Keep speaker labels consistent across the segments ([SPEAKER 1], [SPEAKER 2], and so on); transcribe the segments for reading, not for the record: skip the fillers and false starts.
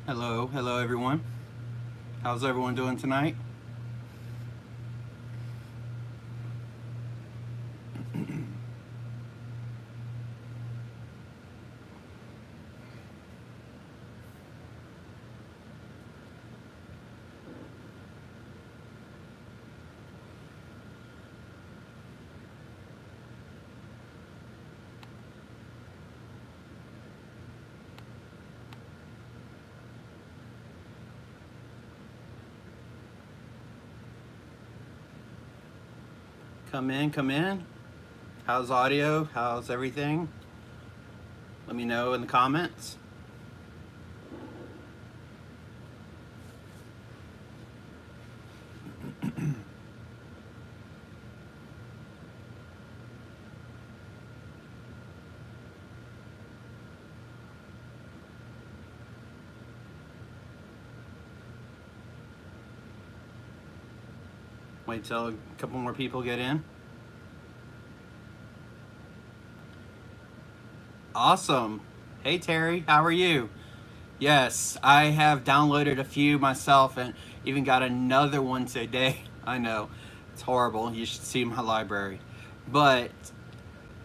[SPEAKER 1] Hello everyone. How's everyone doing tonight? Come in, come in. How's audio? How's everything? Let me know in the comments. Wait till a couple more people get in. Awesome. Hey Terry, how are you? Yes, I have downloaded a few myself and even got another one today. I know, it's horrible. You should see my library. But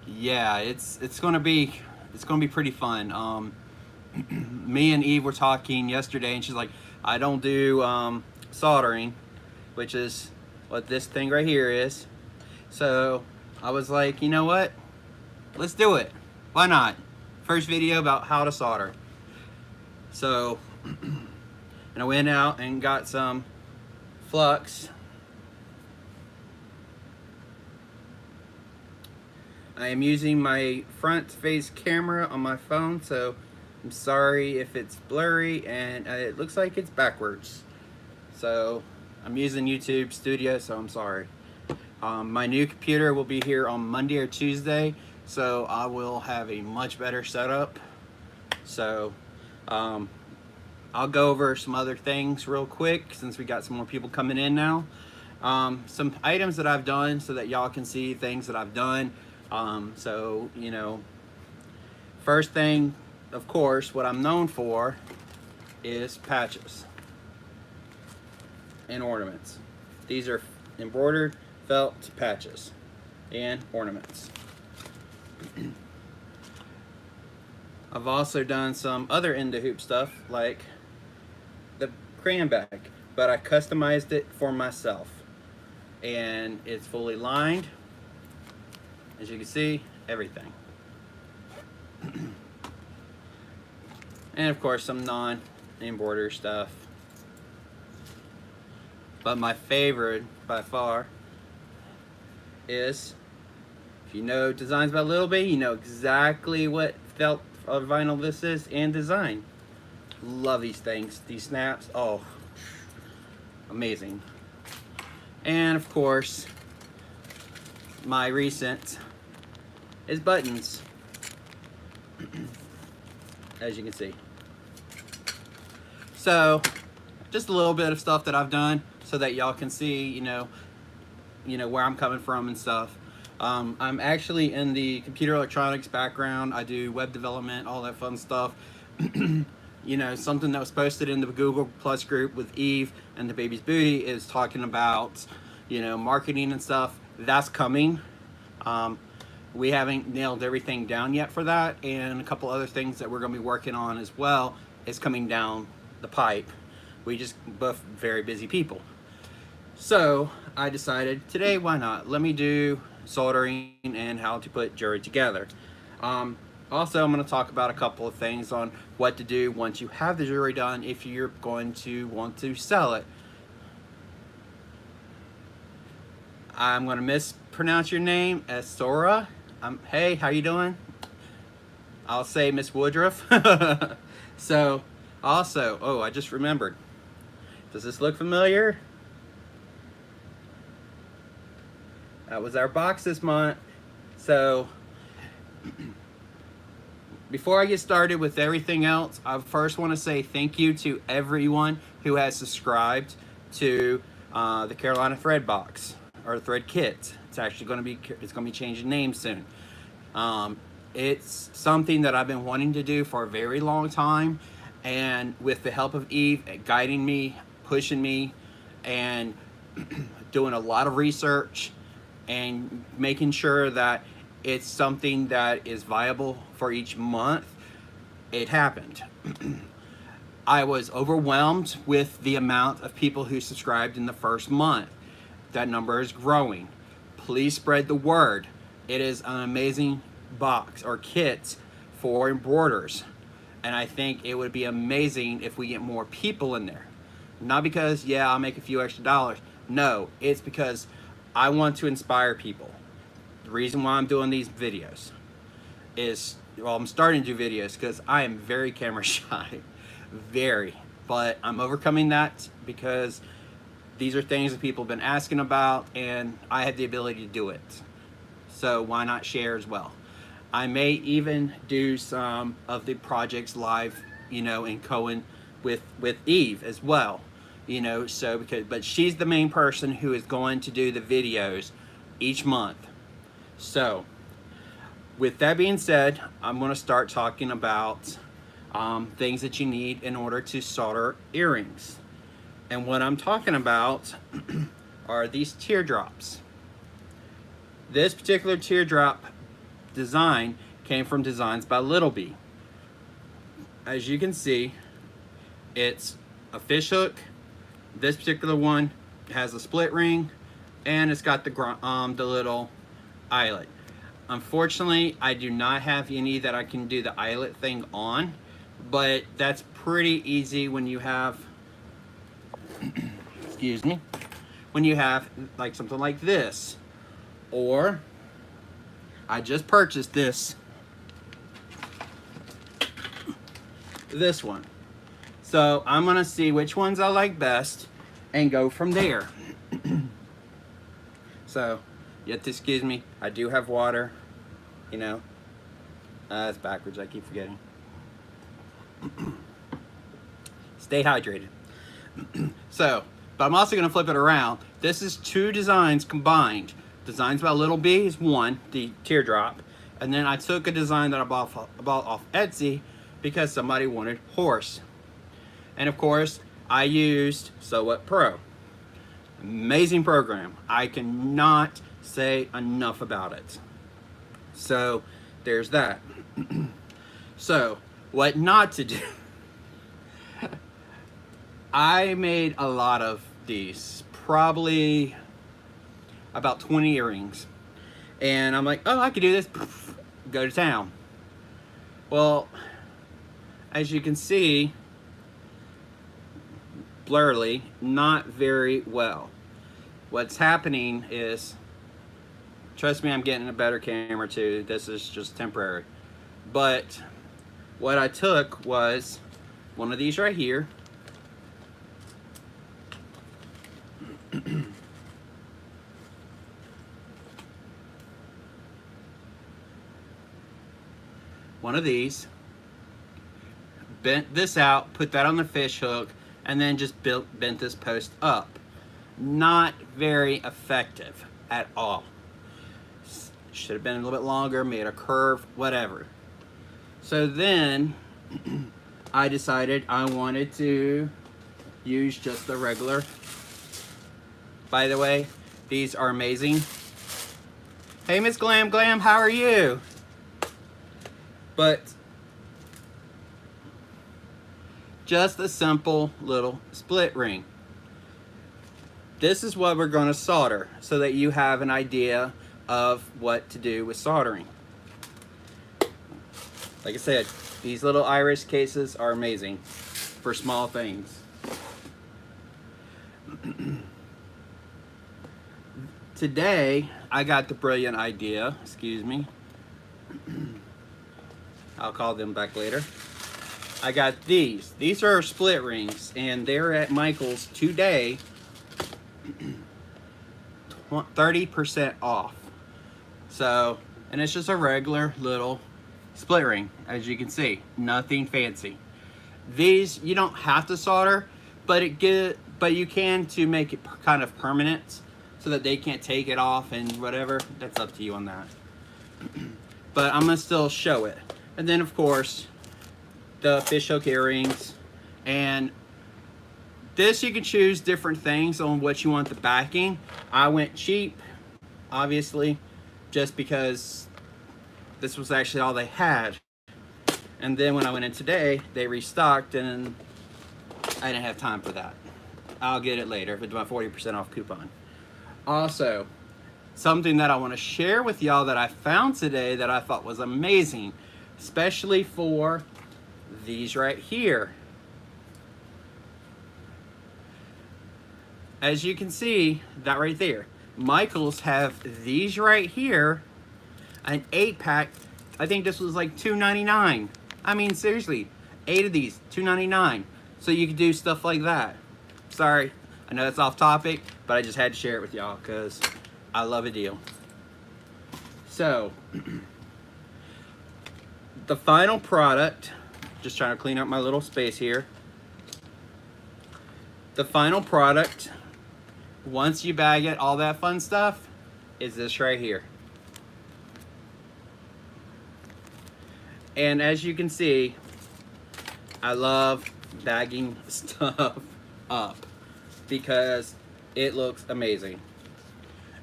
[SPEAKER 1] yeah, it's gonna be pretty fun. Me and Eve were talking yesterday, and she's like, "I don't do soldering, which is what this thing right here is." So I was like, you know what? Let's do it. Why not? First video about how to solder. So, and I went out and got some flux. I am using my front face camera on my phone, so I'm sorry if it's blurry and it looks like it's backwards. So I'm using YouTube Studio, so I'm sorry. My new computer will be here on Monday or Tuesday, so I will have a much better setup. So I'll go over some other things real quick since we got some more people coming in now. Some items that I've done so that y'all can see things that I've done. So, you know, first thing, of course, what I'm known for is patches and ornaments. These are embroidered felt patches and ornaments. I've also done some other into hoop stuff like the crayon bag, but I customized it for myself. And it's fully lined. As you can see, everything. And of course some non-embroidered stuff. But my favorite by far is, if you know designs by Little Bit, you know exactly what felt of vinyl this is and design. Love these things, these snaps, oh, amazing. And of course, my recent is buttons, as you can see. So, just a little bit of stuff that I've done so that y'all can see, you know where I'm coming from and stuff. I'm actually in the computer electronics background. I do web development, all that fun stuff. You know, something that was posted in the Google Plus group with Eve and the Baby's Booty is talking about, you know, marketing and stuff. That's coming. We haven't nailed everything down yet for that, and a couple other things that we're going to be working on as well is coming down the pipe. We just both very busy people. So I decided today, why not? Let me do soldering and how to put jewelry together. Also, I'm going to talk about a couple of things on what to do once you have the jewelry done if you're going to want to sell it. I'm going to mispronounce your name as Sora. Hey, how you doing? I'll say Miss Woodruff. So, also, oh, I just remembered. Does this look familiar? That was our box this month. So, before I get started with everything else, I first want to say thank you to everyone who has subscribed to the Carolina Thread Box or Thread Kit. It's actually going to be changing names soon. It's something that I've been wanting to do for a very long time, And with the help of Eve guiding me, pushing me, and doing a lot of research and making sure that it's something that is viable for each month, it happened. I was overwhelmed with the amount of people who subscribed in the first month. That number is growing. Please spread the word. It is an amazing box or kit for embroiders. And I think it would be amazing if we get more people in there. Not because, yeah, I'll make a few extra dollars. No, it's because I want to inspire people. The reason why I'm doing these videos is, well, I'm starting to do videos because I am very camera shy. Very. But I'm overcoming that because these are things that people have been asking about and I have the ability to do it. So why not share as well? I may even do some of the projects live, you know, in Cohen with Eve as well, you know, so but she's the main person who is going to do the videos each month. So with that being said, I'm going to start talking about things that you need in order to solder earrings. And what I'm talking about are these teardrops. This particular teardrop design came from Designs by Little B. As you can see, it's a fish hook. This particular one has a split ring, and it's got the little eyelet. Unfortunately, I do not have any that I can do the eyelet thing on, but that's pretty easy when you have excuse me, when you have like something like this. Or I just purchased this one. So I'm gonna see which ones I like best and go from there. So you have to excuse me, I do have water, you know. It's backwards, I keep forgetting. Stay hydrated. So, but I'm also gonna flip it around. This is two designs combined. Designs by Little B is one, the teardrop, and then I took a design that I bought off Etsy because somebody wanted horse. And of course, I used Sew What Pro. Amazing program. I cannot say enough about it. So there's that. So what not to do. I made a lot of these, probably about 20 earrings, and I'm like, oh, I could do this, go to town. Well, as you can see, blurrily, not very well. What's happening is, trust me, I'm getting a better camera too, this is just temporary, but what I took was one of these right here. One of these, bent this out, put that on the fish hook, and then just bent this post up. Not very effective at all. Should have been a little bit longer, made a curve, whatever. So then I decided I wanted to use just the regular. By the way, these are amazing. Hey, Miss Glam Glam, how are you? But just a simple little split ring. This is what we're going to solder so that you have an idea of what to do with soldering. Like I said, these little iris cases are amazing for small things. Today, I got the brilliant idea, excuse me. I'll call them back later. I got these. These are split rings, and they're at Michael's today. 30% off. So, and it's just a regular little split ring, as you can see. Nothing fancy. These you don't have to solder, but you can to make it kind of permanent, so that they can't take it off and whatever. That's up to you on that. But I'm gonna still show it. And then of course, the fish hook earrings. And this, you can choose different things on what you want the backing. I went cheap, obviously, just because this was actually all they had. And then when I went in today, they restocked, and I didn't have time for that. I'll get it later with my 40% off coupon. Also, something that I want to share with y'all that I found today that I thought was amazing, especially for these right here. As you can see, that right there, Michaels have these right here, an 8-pack. I think this was like $2.99. I mean, seriously, 8 of these, $2.99. So you can do stuff like that. Sorry, I know that's off topic, but I just had to share it with y'all because I love a deal. So, the final product, just trying to clean up my little space here. The final product, once you bag it, all that fun stuff, is this right here. And as you can see, I love bagging stuff up because it looks amazing.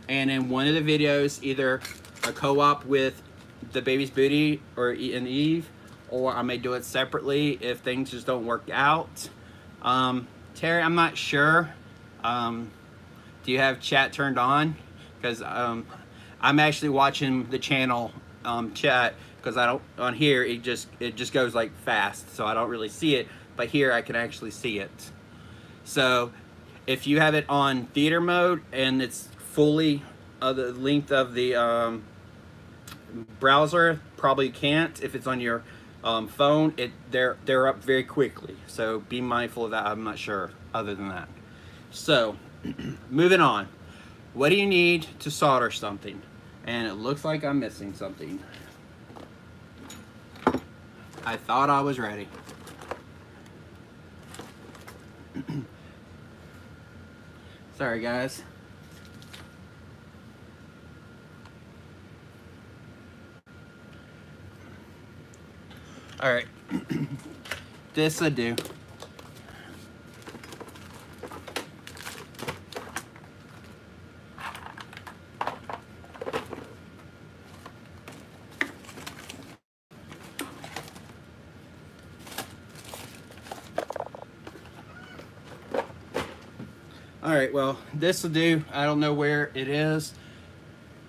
[SPEAKER 1] And in one of the videos, either a co-op with the baby's booty or an Eve, or I may do it separately if things just don't work out. Terry, I'm not sure. Do you have chat turned on? Because I'm actually watching the channel chat, because I don't, on here it just goes like fast, so I don't really see it, but here I can actually see it. So if you have it on theater mode and it's fully the length of the browser, probably can't. If it's on your phone, they're up very quickly, so be mindful of that. I'm not sure other than that. So moving on, what do you need to solder something? And it looks like I'm missing something. I thought I was ready. Sorry guys. All right, this I do. All right, well, this will do. I don't know where it is.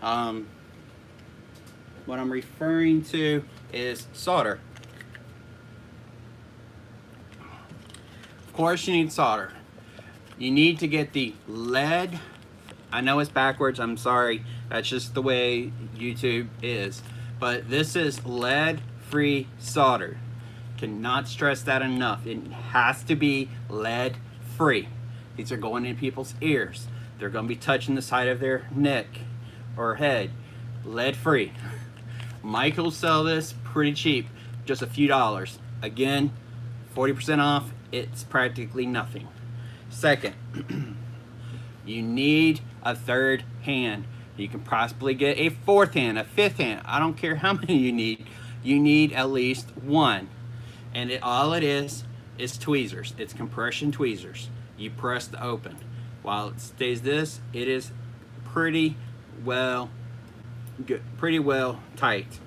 [SPEAKER 1] What I'm referring to is solder. Of course you need solder. You need to get the lead. I know it's backwards, I'm sorry. That's just the way YouTube is. But this is lead-free solder. Cannot stress that enough. It has to be lead-free. These are going in people's ears. They're going to be touching the side of their neck or head. Lead-free. Michaels sell this pretty cheap, just a few dollars. Again, 40% off, it's practically nothing. Second, you need a third hand. You can possibly get a fourth hand, a fifth hand. I don't care how many you need. You need at least one. And all it is tweezers. It's compression tweezers. You press to open. While it stays this, it is pretty well good, pretty well tight.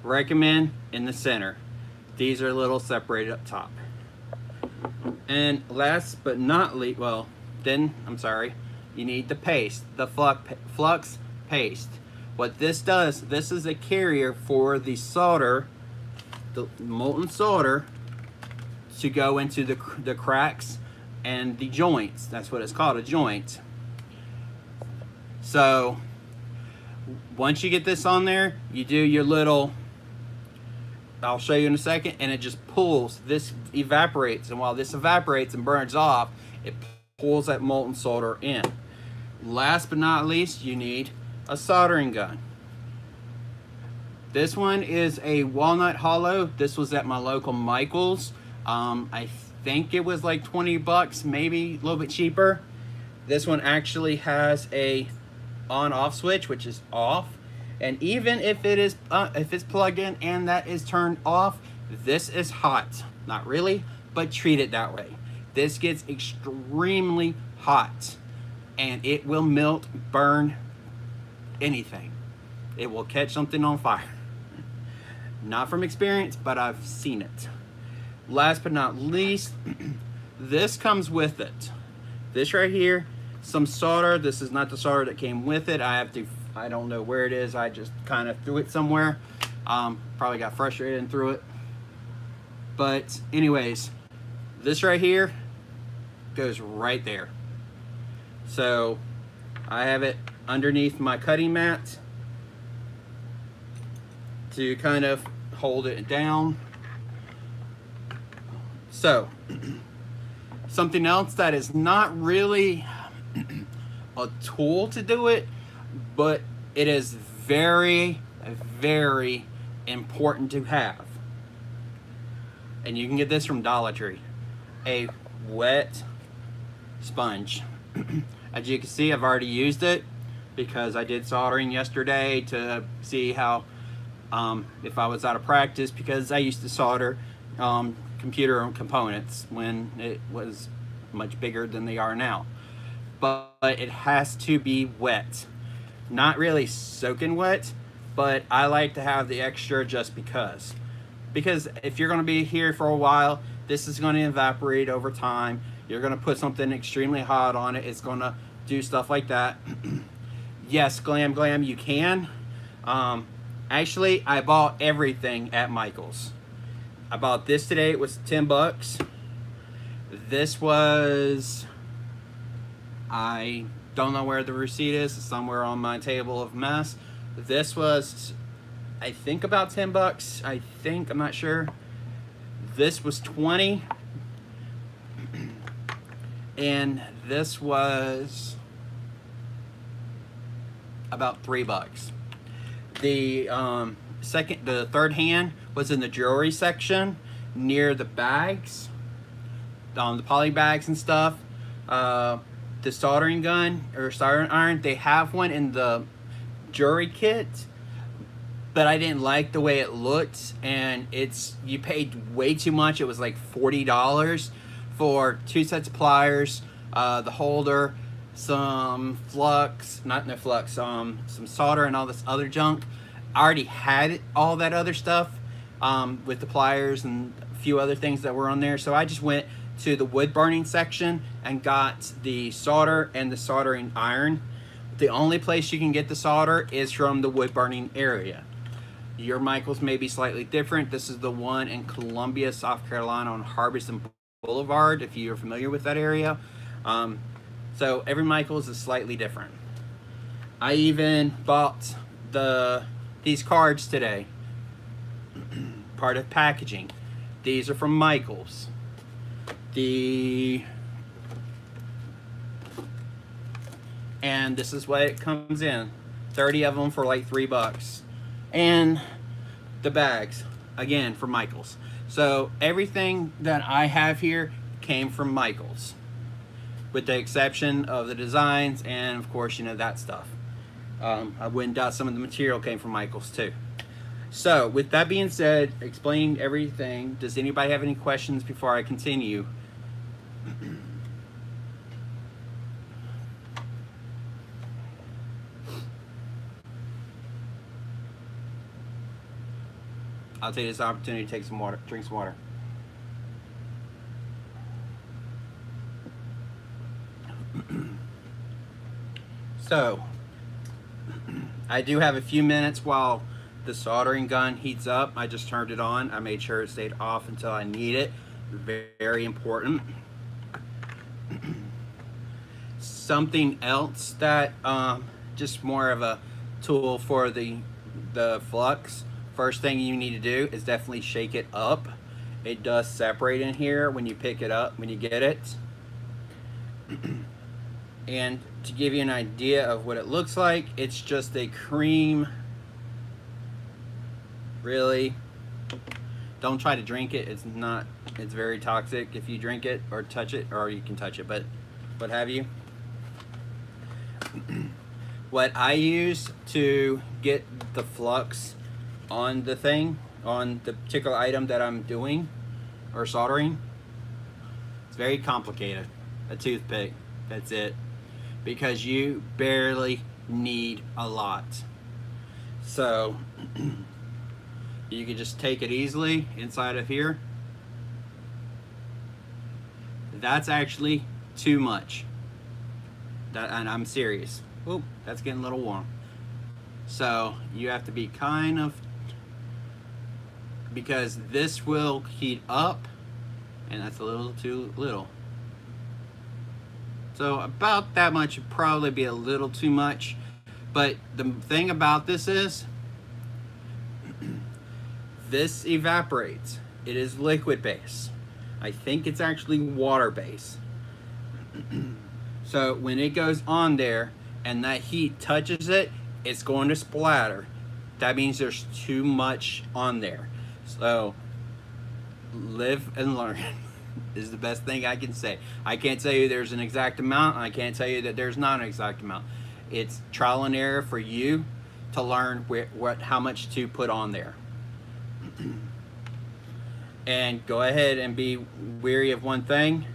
[SPEAKER 1] Recommend in the center. These are a little separated up top. And last but not least, well, then I'm sorry, you need the paste, the flux paste. What this does, this is a carrier for the solder, the molten solder, to go into the cracks and the joints. That's what it's called, a joint. So once you get this on there, you do your little, I'll show you in a second, and it just pulls. This evaporates, and while this evaporates and burns off, it pulls that molten solder in. Last but not least, you need a soldering gun. This one is a walnut hollow. This was at my local Michaels. I think it was like 20 bucks, maybe a little bit cheaper. This one actually has a on-off switch, which is off. And even if it is if it's plugged in and that is turned off, This is hot. Not really, but treat it that way. This gets extremely hot and it will melt, burn anything. It will catch something on fire. Not from experience, but I've seen it. Last but not least, this comes with it. This right here, some solder. This is not the solder that came with it. I don't know where it is. I just kind of threw it somewhere. Probably got frustrated and threw it. But anyways, this right here goes right there. So I have it underneath my cutting mat to kind of hold it down. So something else that is not really a tool to do it, but it is very, very important to have. And you can get this from Dollar Tree. A wet sponge. As you can see, I've already used it because I did soldering yesterday to see how if I was out of practice, because I used to solder computer components when it was much bigger than they are now. But it has to be wet. Not really soaking wet, but I like to have the extra just because. Because if you're going to be here for a while, this is going to evaporate over time. You're going to put something extremely hot on it. It's going to do stuff like that. Yes, glam, you can. Actually, I bought everything at Michael's. I bought this today. It was 10 bucks. This was, I don't know where the receipt is. It's somewhere on my table of mess. This was, I think, about 10 bucks. I'm not sure. This was 20. And this was about 3 bucks. The third hand was in the jewelry section near the bags, the poly bags and stuff. The soldering gun or soldering iron, they have one in the jewelry kit, but I didn't like the way it looked, and you paid way too much. It was like $40 for 2 sets of pliers, the holder, some some solder and all this other junk. I already had all that other stuff with the pliers and a few other things that were on there, so I just went to the wood burning section and got the solder and the soldering iron. The only place you can get the solder is from the wood burning area. Your Michael's may be slightly different. This is the one in Columbia, South Carolina on Harbison Boulevard, if you're familiar with that area. So every Michael's is slightly different. I even bought these cards today. Part of packaging. These are from Michael's. And this is what it comes in. 30 of them for like 3 bucks. And the bags, again, from Michael's. So everything that I have here came from Michael's, with the exception of the designs and, of course, that stuff. I went and doubt some of the material came from Michael's too. So with that being said, explaining everything, does anybody have any questions before I continue? I'll take this opportunity to take some water, drink some water. So, I do have a few minutes while the soldering gun heats up. I just turned it on. I made sure it stayed off until I need it. Very important. Something else that just more of a tool for the flux. First thing you need to do is definitely shake it up. It does separate in here when you pick it up, when you get it. And to give you an idea of what it looks like, it's just a cream. Really, don't try to drink it. It's very toxic if you drink it or touch it, or you can touch it, but what have you. What I use to get the flux on the thing on the particular item that I'm doing or soldering. It's very complicated. A toothpick, that's it. Because you barely need a lot. So you can just take it easily inside of here. That's actually too much. And I'm serious. Oop, that's getting a little warm. So you have to be kind of, because this will heat up, and that's a little too little. So about that much would probably be a little too much. But the thing about this is, this evaporates. It is liquid base. I think it's actually water base. So when it goes on there and that heat touches it, it's going to splatter. That means there's too much on there. So live and learn is the best thing I can say. I can't tell you there's an exact amount. I can't tell you that there's not an exact amount. It's trial and error for you to learn how much to put on there. And go ahead and be wary of one thing.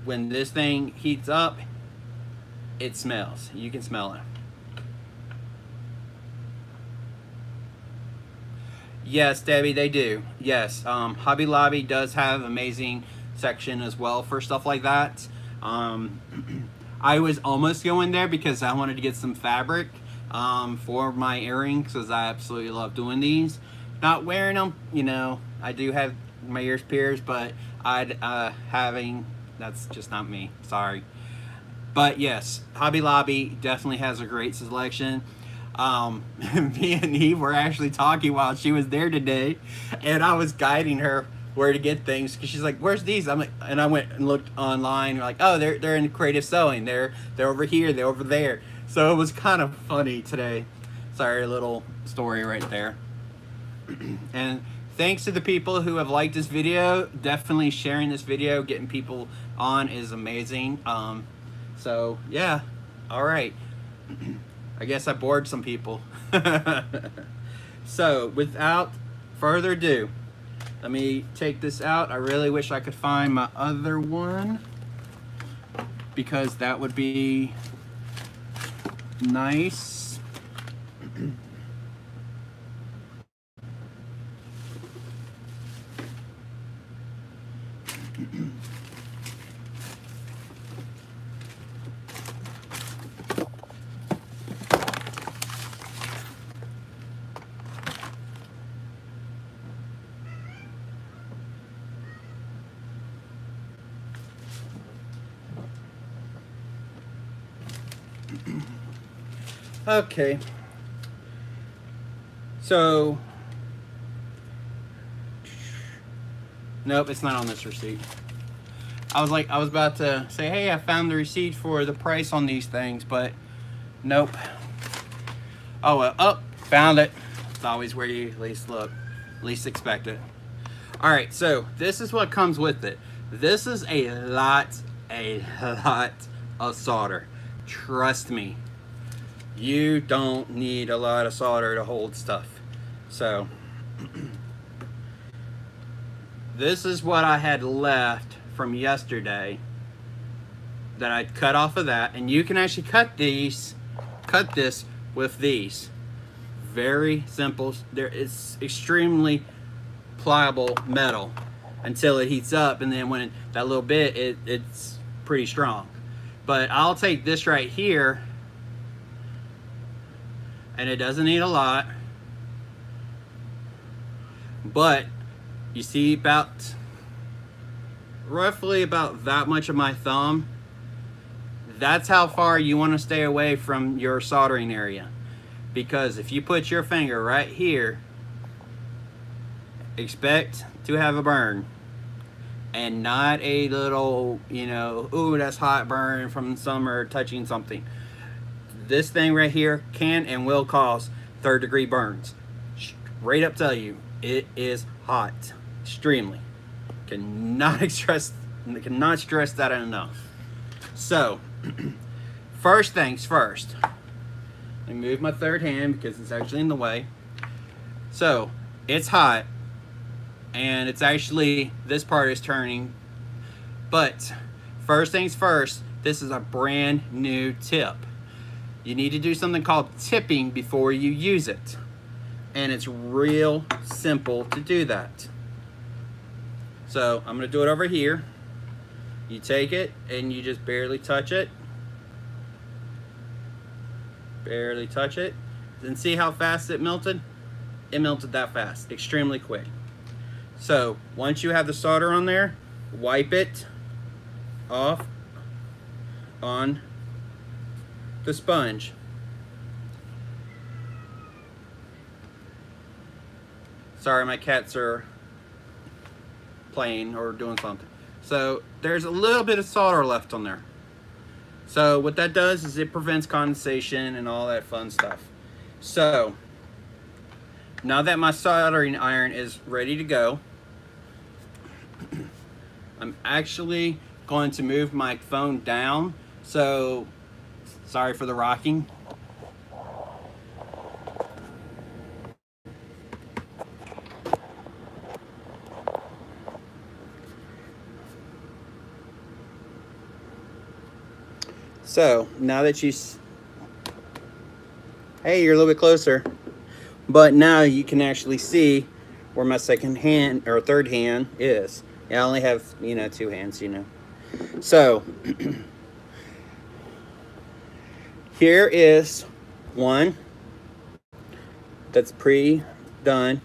[SPEAKER 1] When this thing heats up, it smells. You can smell it. Yes, Debbie, they do. Yes, Hobby Lobby does have an amazing section as well for stuff like that. I was almost going there because I wanted to get some fabric for my earrings, because I absolutely love doing these. Not wearing them, you know, I do have my ears pierced, but that's just not me, sorry. But yes, Hobby Lobby definitely has a great selection. Me and Eve were actually talking while she was there today, and I was guiding her where to get things, because she's like, where's these? I'm like, and I went and looked online, like, oh, they're in creative sewing, they're over here, they're over there. So it was kind of funny today. Sorry, a little story right there. And thanks to the people who have liked this video. Definitely sharing this video, getting people on is amazing. So yeah, all right. I guess I bored some people. So without further ado, let me take this out. I really wish I could find my other one, because that would be nice. Okay, so nope, it's not on this receipt. I was about to say, hey, I found the receipt for the price on these things, but nope. Oh well, oh, found it. It's always where you least look, least expect it. All right, so this is what comes with it. This is a lot of solder. Trust me. You don't need a lot of solder to hold stuff. So this is what I had left from yesterday that I cut off of that, and you can actually cut this with these. Very simple. It's extremely pliable metal until it heats up, and then when that little bit, it's pretty strong. But I'll take this right here, and it doesn't need a lot, but you see roughly about that much of my thumb. That's how far you want to stay away from your soldering area, because if you put your finger right here, expect to have a burn, and not a little, you know, ooh, that's hot burn from the summer touching something. This thing right here can and will cause third-degree burns. Straight up tell you, it is hot, extremely. Cannot stress that enough. So, first things first. Let me move my third hand because it's actually in the way. So, It's hot, and it's actually, this part is turning. But first things first, this is a brand new tip. You need to do something called tipping before you use it. And it's real simple to do that. So I'm gonna do it over here. You take it and you just barely touch it. Barely touch it. Then see how fast it melted? It melted that fast, extremely quick. So once you have the solder on there, wipe it off on the sponge. Sorry, my cats are playing or doing something. So there's a little bit of solder left on there. So what that does is it prevents condensation and all that fun stuff. So now that my soldering iron is ready to go, I'm actually going to move my phone down. So sorry for the rocking. So now that hey, you're a little bit closer, but now you can actually see where my second hand or third hand is. I only have, two hands, So here is one that's pre-done,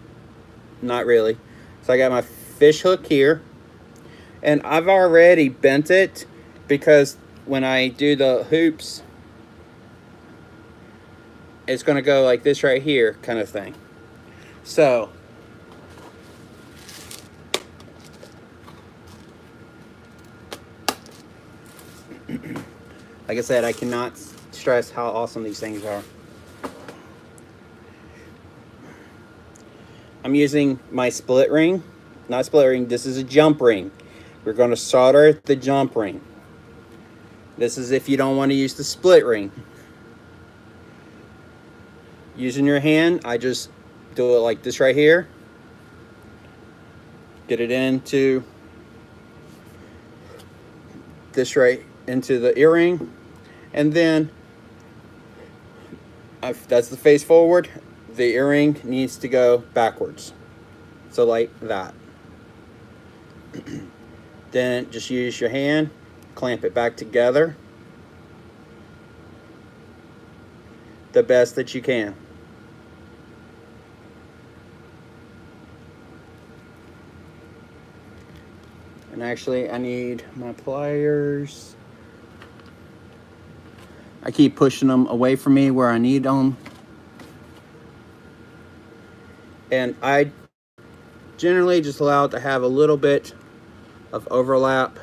[SPEAKER 1] not really. So I got my fish hook here, and I've already bent it because when I do the hoops, it's going to go like this right here, kind of thing. So like I said, I cannot stress how awesome these things are. I'm using my split ring. Not split ring, this is a jump ring. We're going to solder the jump ring. This is if you don't want to use the split ring. Using your hand, I just do it like this right here. Get it into this right into the earring, and then that's the face forward. The earring needs to go backwards, so like that. Then just use your hand, clamp it back together the best that you can. And actually, I need my pliers. I keep pushing them away from me where I need them. And I generally just allow it to have a little bit of overlap.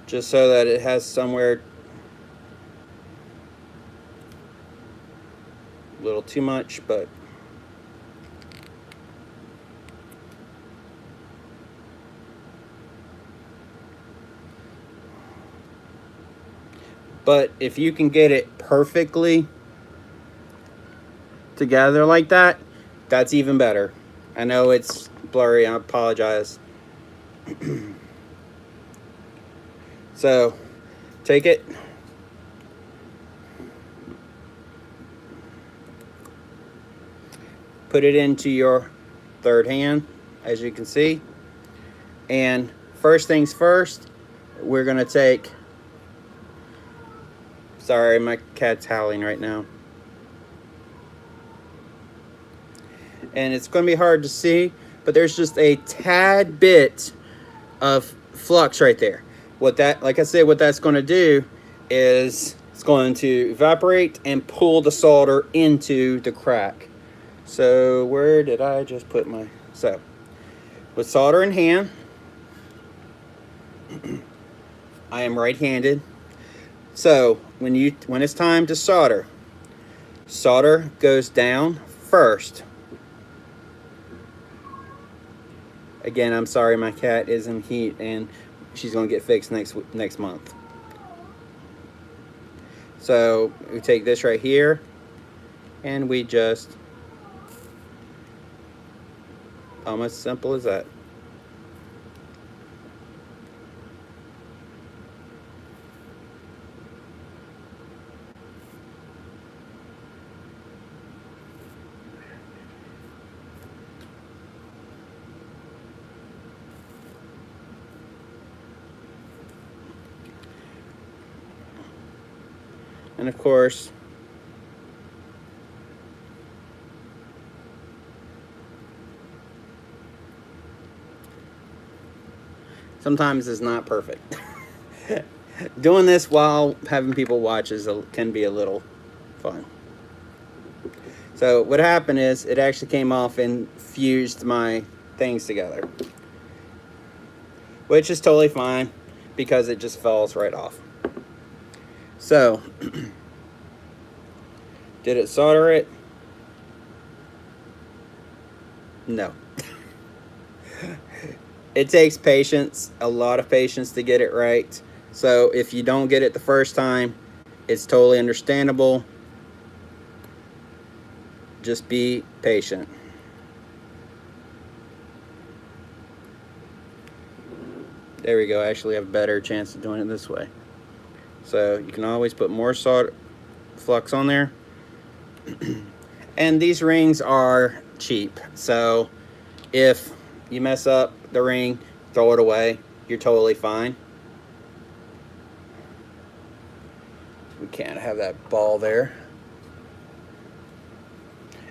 [SPEAKER 1] Just so that it has somewhere a little too much, but if you can get it perfectly together like that, that's even better. I know it's blurry, I apologize. So take it, put it into your third hand, as you can see, and first things first, we're gonna take, sorry, my cat's howling right now, and it's gonna be hard to see, but there's just a tad bit of flux right there. What that, like I said, what that's going to do is it's going to evaporate and pull the solder into the crack. So where did I just put my, so with solder in hand, I am right-handed. So when it's time to solder, solder goes down first. Again, I'm sorry, my cat is in heat, and she's gonna get fixed next month. So we take this right here, and we just, almost simple as that. And of course, sometimes it's not perfect. Doing this while having people watch can be a little fun. So what happened is it actually came off and fused my things together, which is totally fine because it just falls right off. So did it solder it? No. It takes patience, a lot of patience, to get it right. So if you don't get it the first time, it's totally understandable. Just be patient. There we go. I actually have a better chance of doing it this way. So you can always put more solder flux on there. And these rings are cheap. So if you mess up the ring, throw it away. You're totally fine. We can't have that ball there.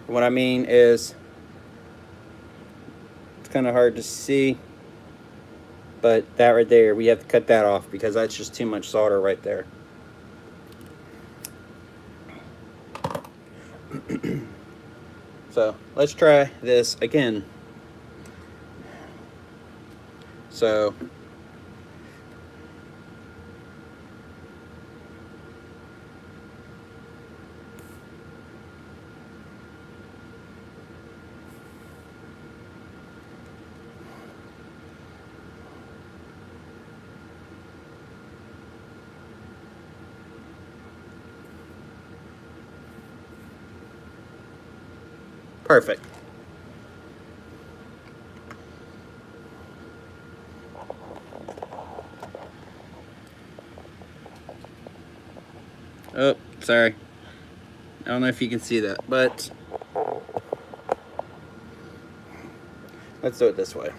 [SPEAKER 1] What I mean is, it's kind of hard to see, but that right there, we have to cut that off because that's just too much solder right there. So let's try this again. So perfect. Oh, sorry. I don't know if you can see that, but let's do it this way.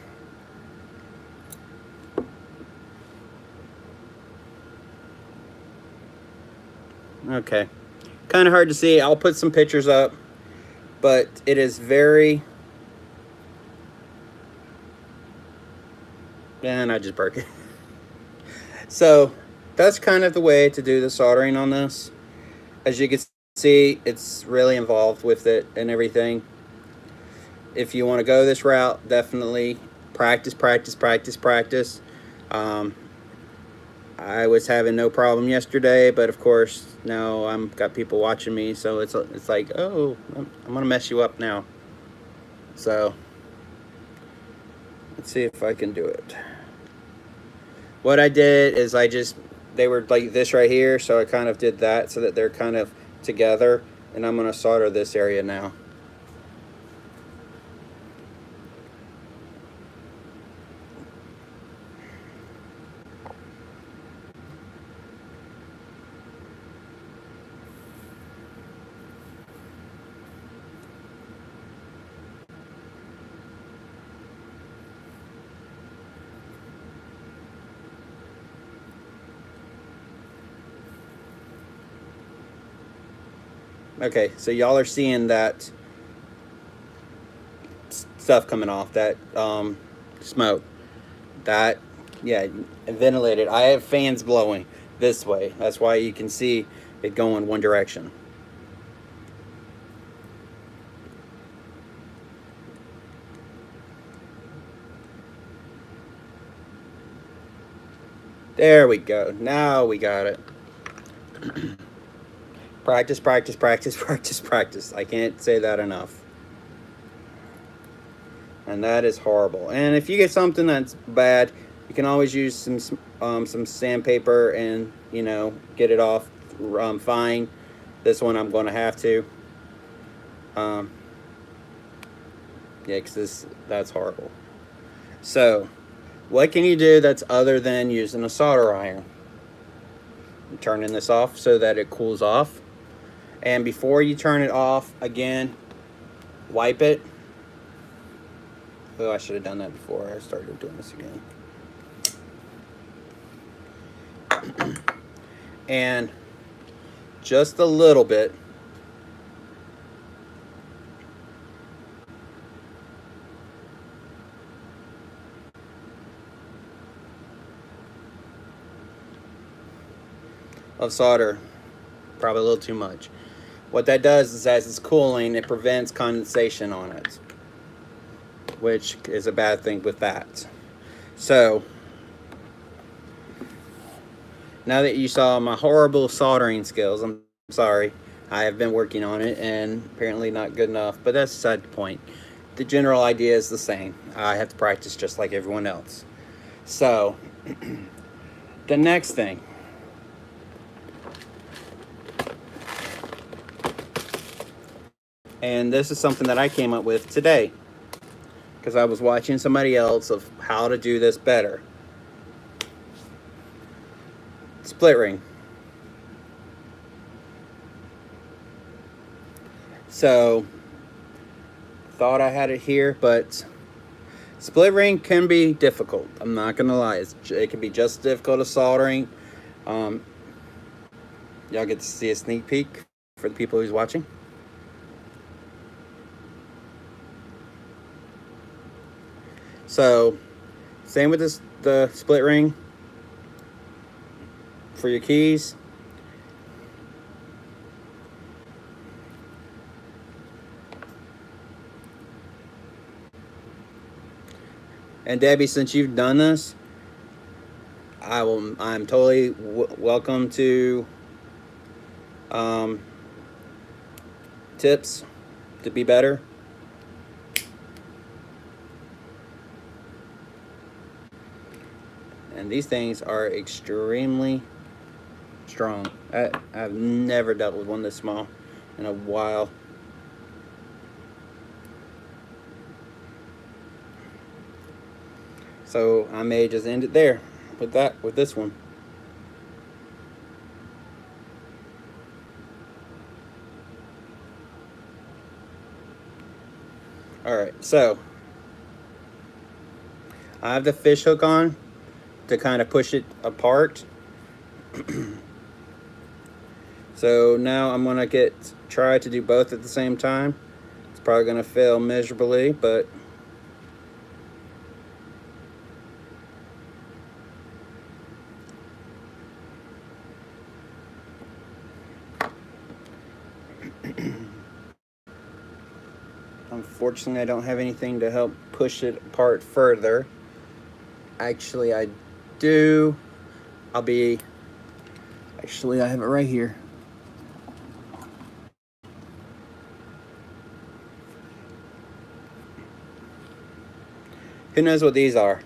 [SPEAKER 1] Okay. Kind of hard to see. I'll put some pictures up, but it is very... And I just broke it. So that's kind of the way to do the soldering on this. As you can see, it's really involved with it and everything. If you want to go this route, definitely practice, practice, practice, practice. I was having no problem yesterday, but of course now I've got people watching me, so it's like, oh, I'm gonna mess you up now. So let's see if I can do it. What I did is they were like this right here, so I kind of did that so that they're kind of together, and I'm gonna solder this area now. Okay, so y'all are seeing that stuff coming off, that smoke. That, yeah, ventilated. I have fans blowing this way. That's why you can see it going one direction. There we go. Now we got it. Practice, practice, practice, practice, practice. I can't say that enough. and that is horrible. And if you get something that's bad, you can always use some sandpaper and, you know, get it off fine. This one I'm going to have to. Um, yeah, because that's horrible. So, what can you do that's other than using a solder iron? I'm turning this off so that it cools off. And before you turn it off, again, wipe it. Oh, I should have done that before I started doing this again. And just a little bit. Of solder, probably a little too much. What that does is, as it's cooling, it prevents condensation on it, which is a bad thing with that. So, now that you saw my horrible soldering skills, I'm sorry. I have been working on it, and apparently not good enough, but that's beside the point. The general idea is the same. I have to practice just like everyone else. So, the next thing. And this is something that I came up with today, because I was watching somebody else of how to do this better. Split ring. So, thought I had it here, but split ring can be difficult. I'm not gonna lie, it can be just as difficult as soldering. Y'all get to see a sneak peek for the people who's watching. So, same with the split ring for your keys. And Debbie, since you've done this, I'm totally welcome to tips to be better. And these things are extremely strong. I've never dealt with one this small in a while. So I may just end it there with this one. Alright, so I have the fish hook on to kind of push it apart. So now I'm gonna try to do both at the same time. It's probably gonna fail miserably, but unfortunately I don't have anything to help push it apart further. Actually, I do. Actually, I have it right here. Who knows what these are?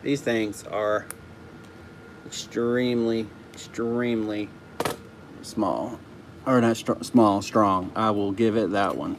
[SPEAKER 1] These things are extremely small. Or not small, strong. I will give it that one.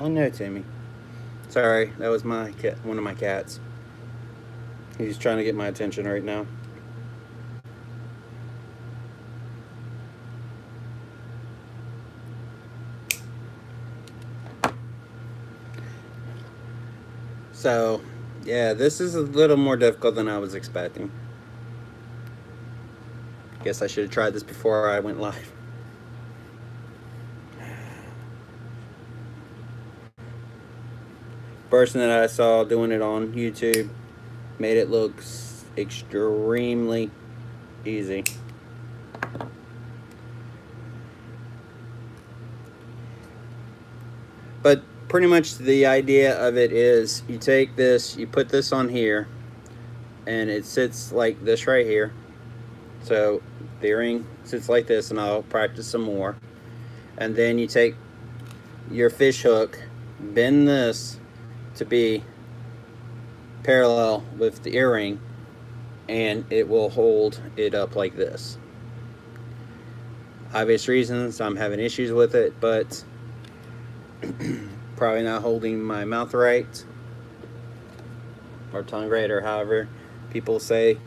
[SPEAKER 1] Oh no, Timmy. Sorry, that was my cat, one of my cats. He's trying to get my attention right now. So, yeah, this is a little more difficult than I was expecting. Guess I should have tried this before I went live. Person that I saw doing it on YouTube made it look extremely easy. But pretty much the idea of it is you take this, you put this on here, and it sits like this right here. So the earring sits like this, and I'll practice some more. And then you take your fish hook, bend this to be parallel with the earring, and it will hold it up like this. Obvious reasons, I'm having issues with it, but probably not holding my mouth right, or tongue right, or however people say.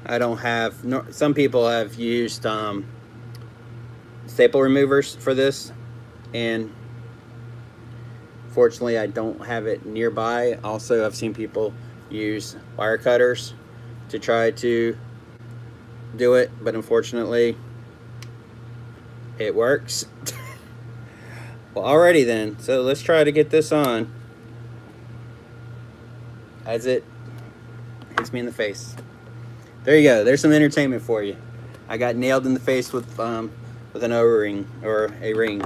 [SPEAKER 1] I don't have, some people have used staple removers for this, and fortunately I don't have it nearby. Also, I've seen people use wire cutters to try to do it, but unfortunately it works. Well, alrighty then, so let's try to get this on as it hits me in the face. There you go. There's some entertainment for you. I got nailed in the face with an O-ring, or a ring.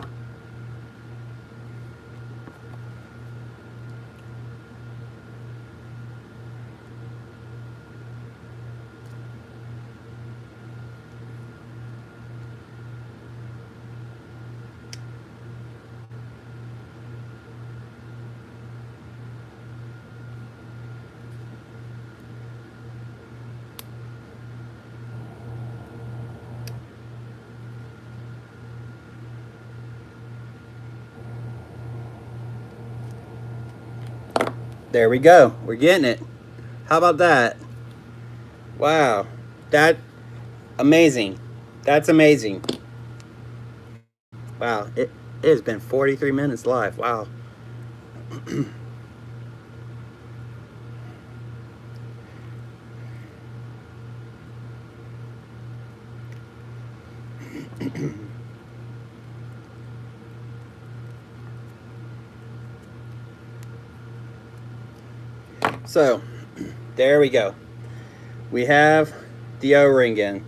[SPEAKER 1] There we go. We're getting it. How about that? Wow. That amazing. That's amazing. Wow. It has been 43 minutes live. Wow. So, there we go. We have the O-ring in.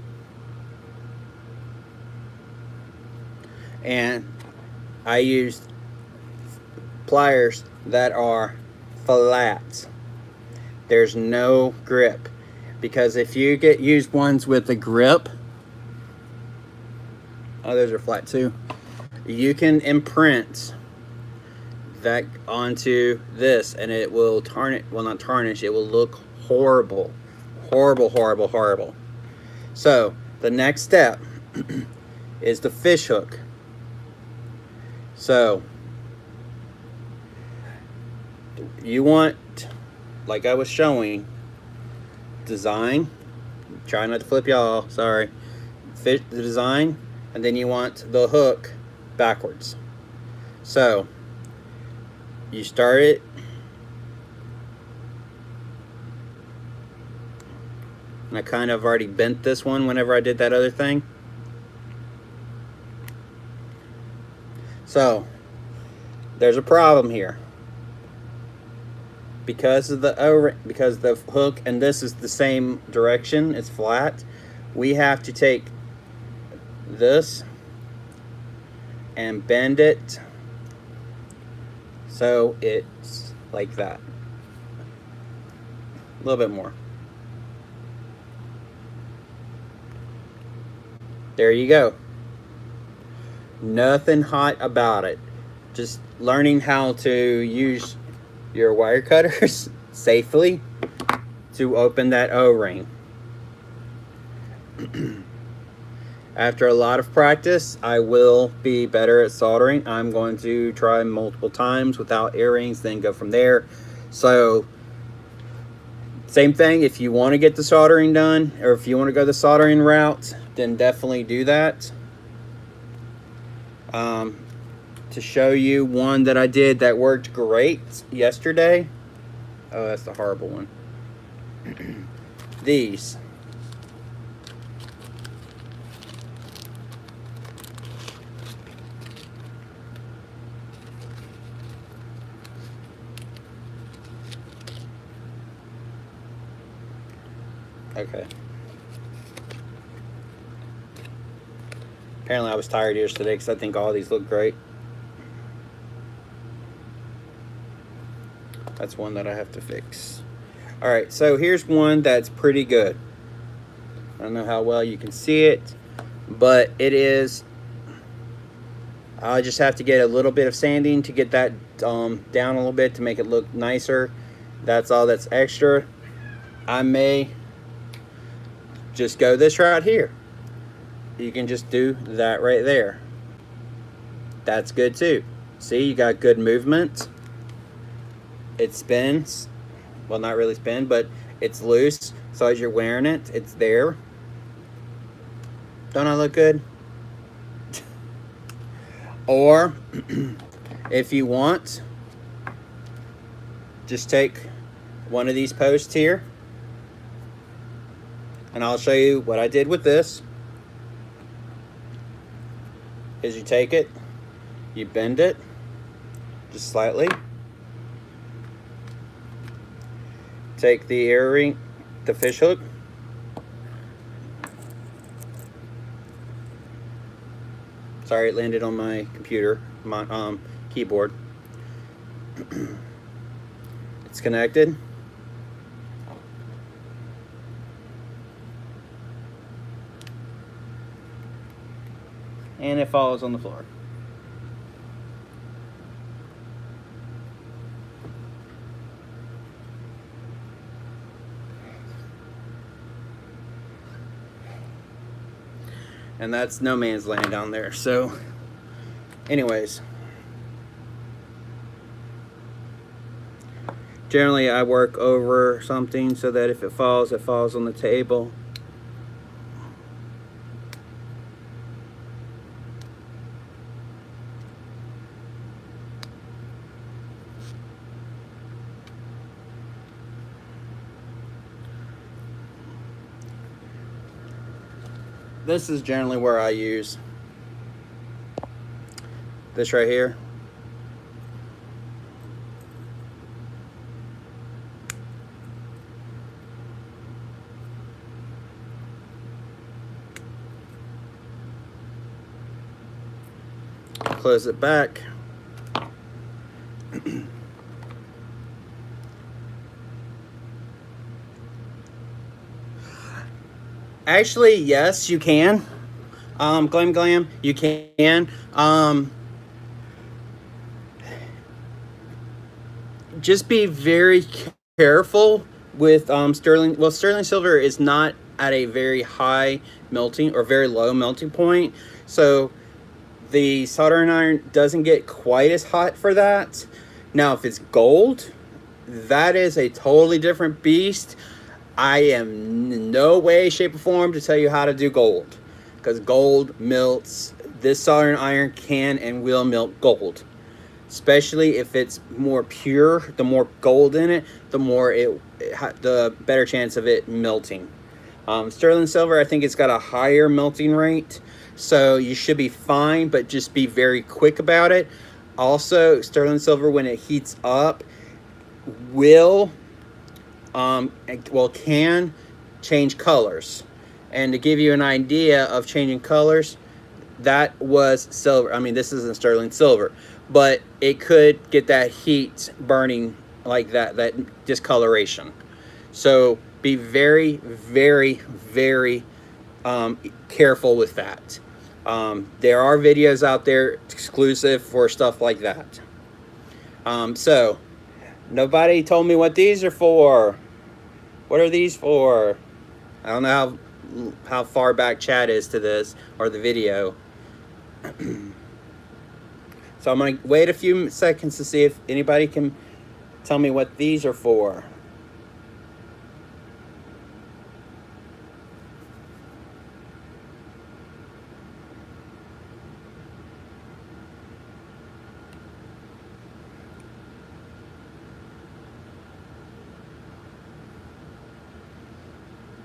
[SPEAKER 1] And I used pliers that are flat. There's no grip. Because if you use ones with a grip, oh, those are flat too. You can imprint that onto this, and it will tarnish, well, not tarnish, it will look horrible. Horrible, horrible, horrible. So the next step is the fish hook. So you want, like I was showing, design, try not to flip y'all, sorry, fish the design, and then you want the hook backwards. So you start it, and I kind of already bent this one whenever I did that other thing. So there's a problem here. Because of because the hook and this is the same direction, it's flat, we have to take this and bend it so it's like that. A little bit more. There you go. Nothing hot about it. Just learning how to use your wire cutters safely to open that O-ring. After a lot of practice, I will be better at soldering. I'm going to try multiple times without earrings, then go from there. So, same thing, if you want to get the soldering done, or if you want to go the soldering route, then definitely do that. To show you one that I did that worked great yesterday. Oh, that's the horrible one. These. Okay. Apparently I was tired yesterday because I think all these look great. That's one that I have to fix. Alright, so here's one that's pretty good. I don't know how well you can see it, but it is. I just have to get a little bit of sanding to get that down a little bit to make it look nicer. That's all that's extra. I may just go this route here. You can just do that right there. That's good too. See, you got good movement. It spins. Well, not really spin, but it's loose. So as you're wearing it, it's there. Don't I look good? Or, if you want, just take one of these posts here. And I'll show you what I did with this. Is you take it, you bend it, just slightly. Take the earring, the fish hook. Sorry, it landed on my computer, my keyboard. It's connected. And it falls on the floor. And that's no man's land down there. So, anyways. Generally, I work over something so that if it falls on the table. This is generally where I use this right here. Close it back. Actually, yes, you can. Glam, you can. Just be very careful with sterling. Well, sterling silver is not at a very high melting or very low melting point, so the soldering iron doesn't get quite as hot for that. Now, if it's gold, that is a totally different beast. I am in no way, shape, or form to tell you how to do gold, because gold melts. This soldering iron can and will melt gold, especially if it's more pure. The more gold in it, the better chance of it melting. Sterling silver, I think it's got a higher melting rate, so you should be fine, but just be very quick about it. Also, sterling silver, when it heats up, can change colors. And to give you an idea of changing colors, that was silver. I mean, this isn't sterling silver, but it could get that heat burning like that discoloration. So be very, very, very careful with that. There are videos out there exclusive for stuff like that. So Nobody told me what these are for. What are these for? I don't know how far back chat is to this or the video. So I'm gonna wait a few seconds to see if anybody can tell me what these are for.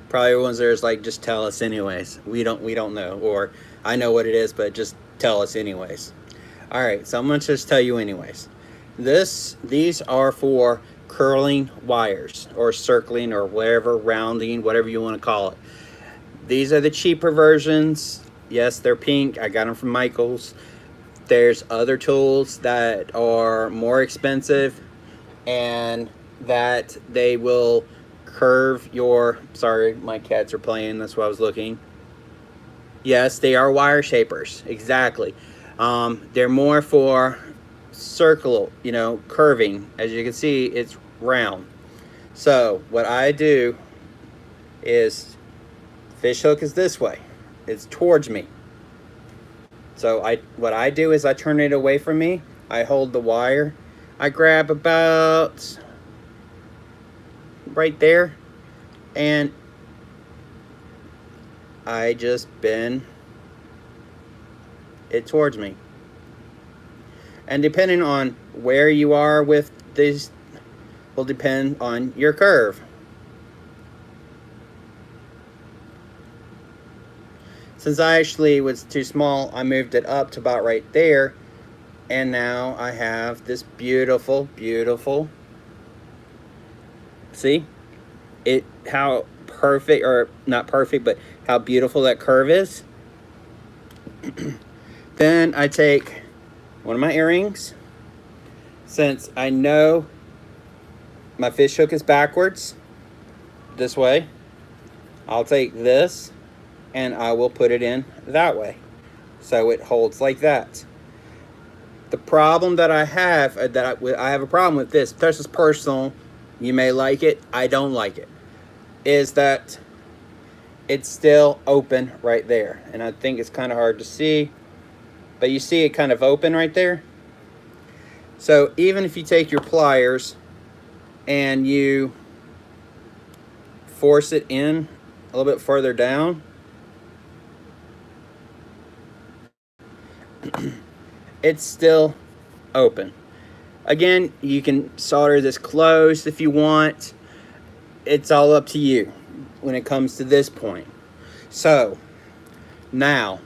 [SPEAKER 1] Probably everyone's there is like, just tell us anyways. We don't know, or I know what it is, but just tell us anyways. All right, so I'm gonna just tell you anyways. These are for curling wires or circling or whatever, rounding, whatever you want to call it. These are the cheaper versions. Yes, they're pink. I got them from Michael's. There's other tools that are more expensive and that they will curve your, sorry, my cats are playing, that's why I was looking. Yes, they are wire shapers, exactly. They're more for circle, you know, curving. As you can see, it's round. So what I do is, fish hook is this way, it's towards me. So what I do is I turn it away from me, I hold the wire, I grab about right there, and I just bend it towards me. And depending on where you are with this will depend on your curve. Since I actually was too small, I moved it up to about right there, and now I have this beautiful, beautiful, see it, how perfect, or not perfect, but how beautiful that curve is. Then I take one of my earrings, since I know my fish hook is backwards this way, I'll take this and I will put it in that way so it holds like that. The problem that I have, I have a problem with this is personal, you may like it, I don't like it, is that it's still open right there. And I think it's kind of hard to see, but you see it kind of open right there. So even if you take your pliers and you force it in a little bit further down, it's still open. Again, you can solder this closed if you want. It's all up to you when it comes to this point. So now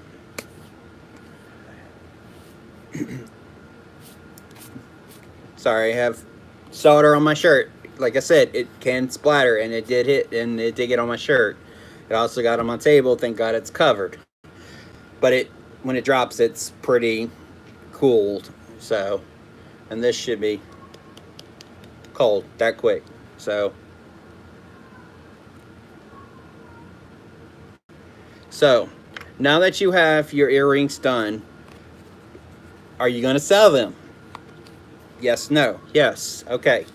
[SPEAKER 1] sorry, I have solder on my shirt. Like I said, it can splatter, and it did hit, and it did get on my shirt. It also got on my table. Thank God it's covered. But when it drops, it's pretty cooled. So, and this should be cold that quick. So now that you have your earrings done, are you going to sell them? Yes, no, yes, okay.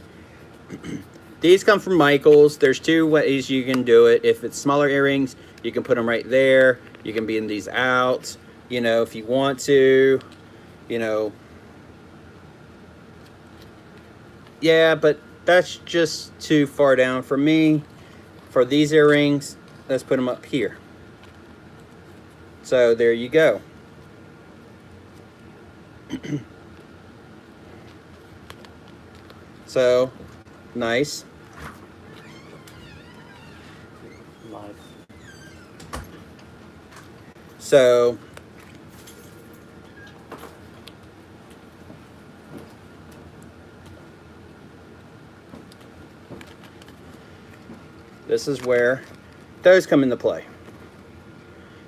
[SPEAKER 1] These come from Michael's. There's two ways you can do it. If it's smaller earrings, you can put them right there. You can beam these out, you know, if you want to, you know. Yeah, but that's just too far down for me. For these earrings, let's put them up here. So there you go. So nice. So this is where those come into play.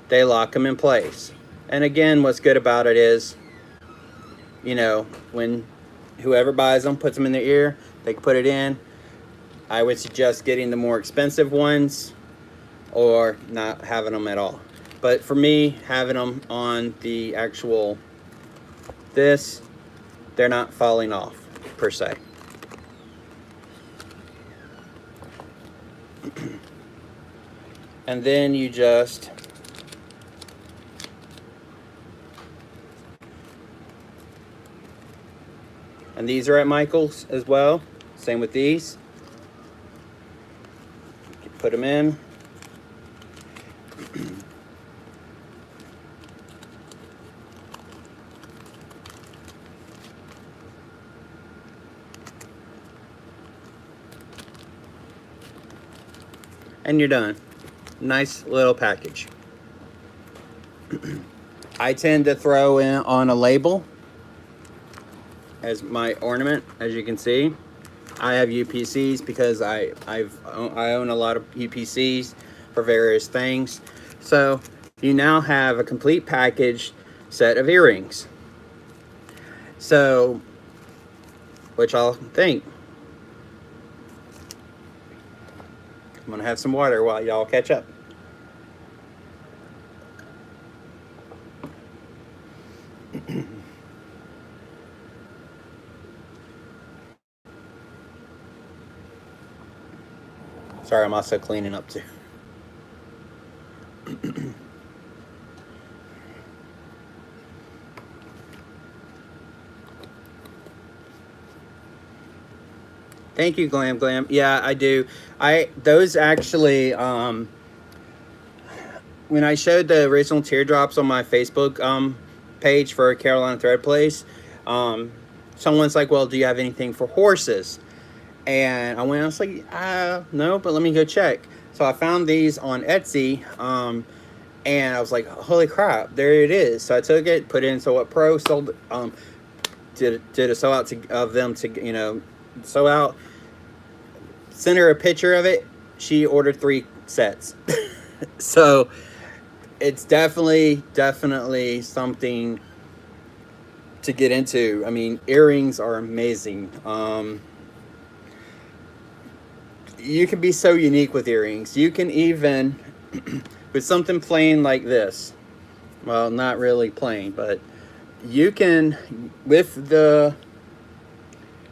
[SPEAKER 1] They lock them in place. And again, what's good about it is, you know, when whoever buys them puts them in their ear, they can put it in. I would suggest getting the more expensive ones or not having them at all. But for me, having them on the actual they're not falling off per se. And then you just and these are at Michael's as well. Same with these. Put them in. And you're done. Nice little package. I tend to throw in on a label as my ornament, as you can see. I have UPCs because I own a lot of UPCs for various things. So you now have a complete packaged set of earrings. So, what y'all think? I'm gonna have some water while y'all catch up. Sorry, I'm also cleaning up too. Thank you, Glam Glam. Yeah, I do. Those actually, when I showed the original teardrops on my Facebook page for Carolina Thread Place, someone's like, well, do you have anything for horses? And I was like, no, but let me go check. So I found these on Etsy, and I was like, holy crap, there it is. So I took it, put it in Sew Up Pro, sold, did a sew out of them to, you know, sew out. Sent her a picture of it. She ordered 3 sets. So it's definitely something to get into. I mean, earrings are amazing. You can be so unique with earrings. You can even, with something plain like this, well, not really plain, but you can, with the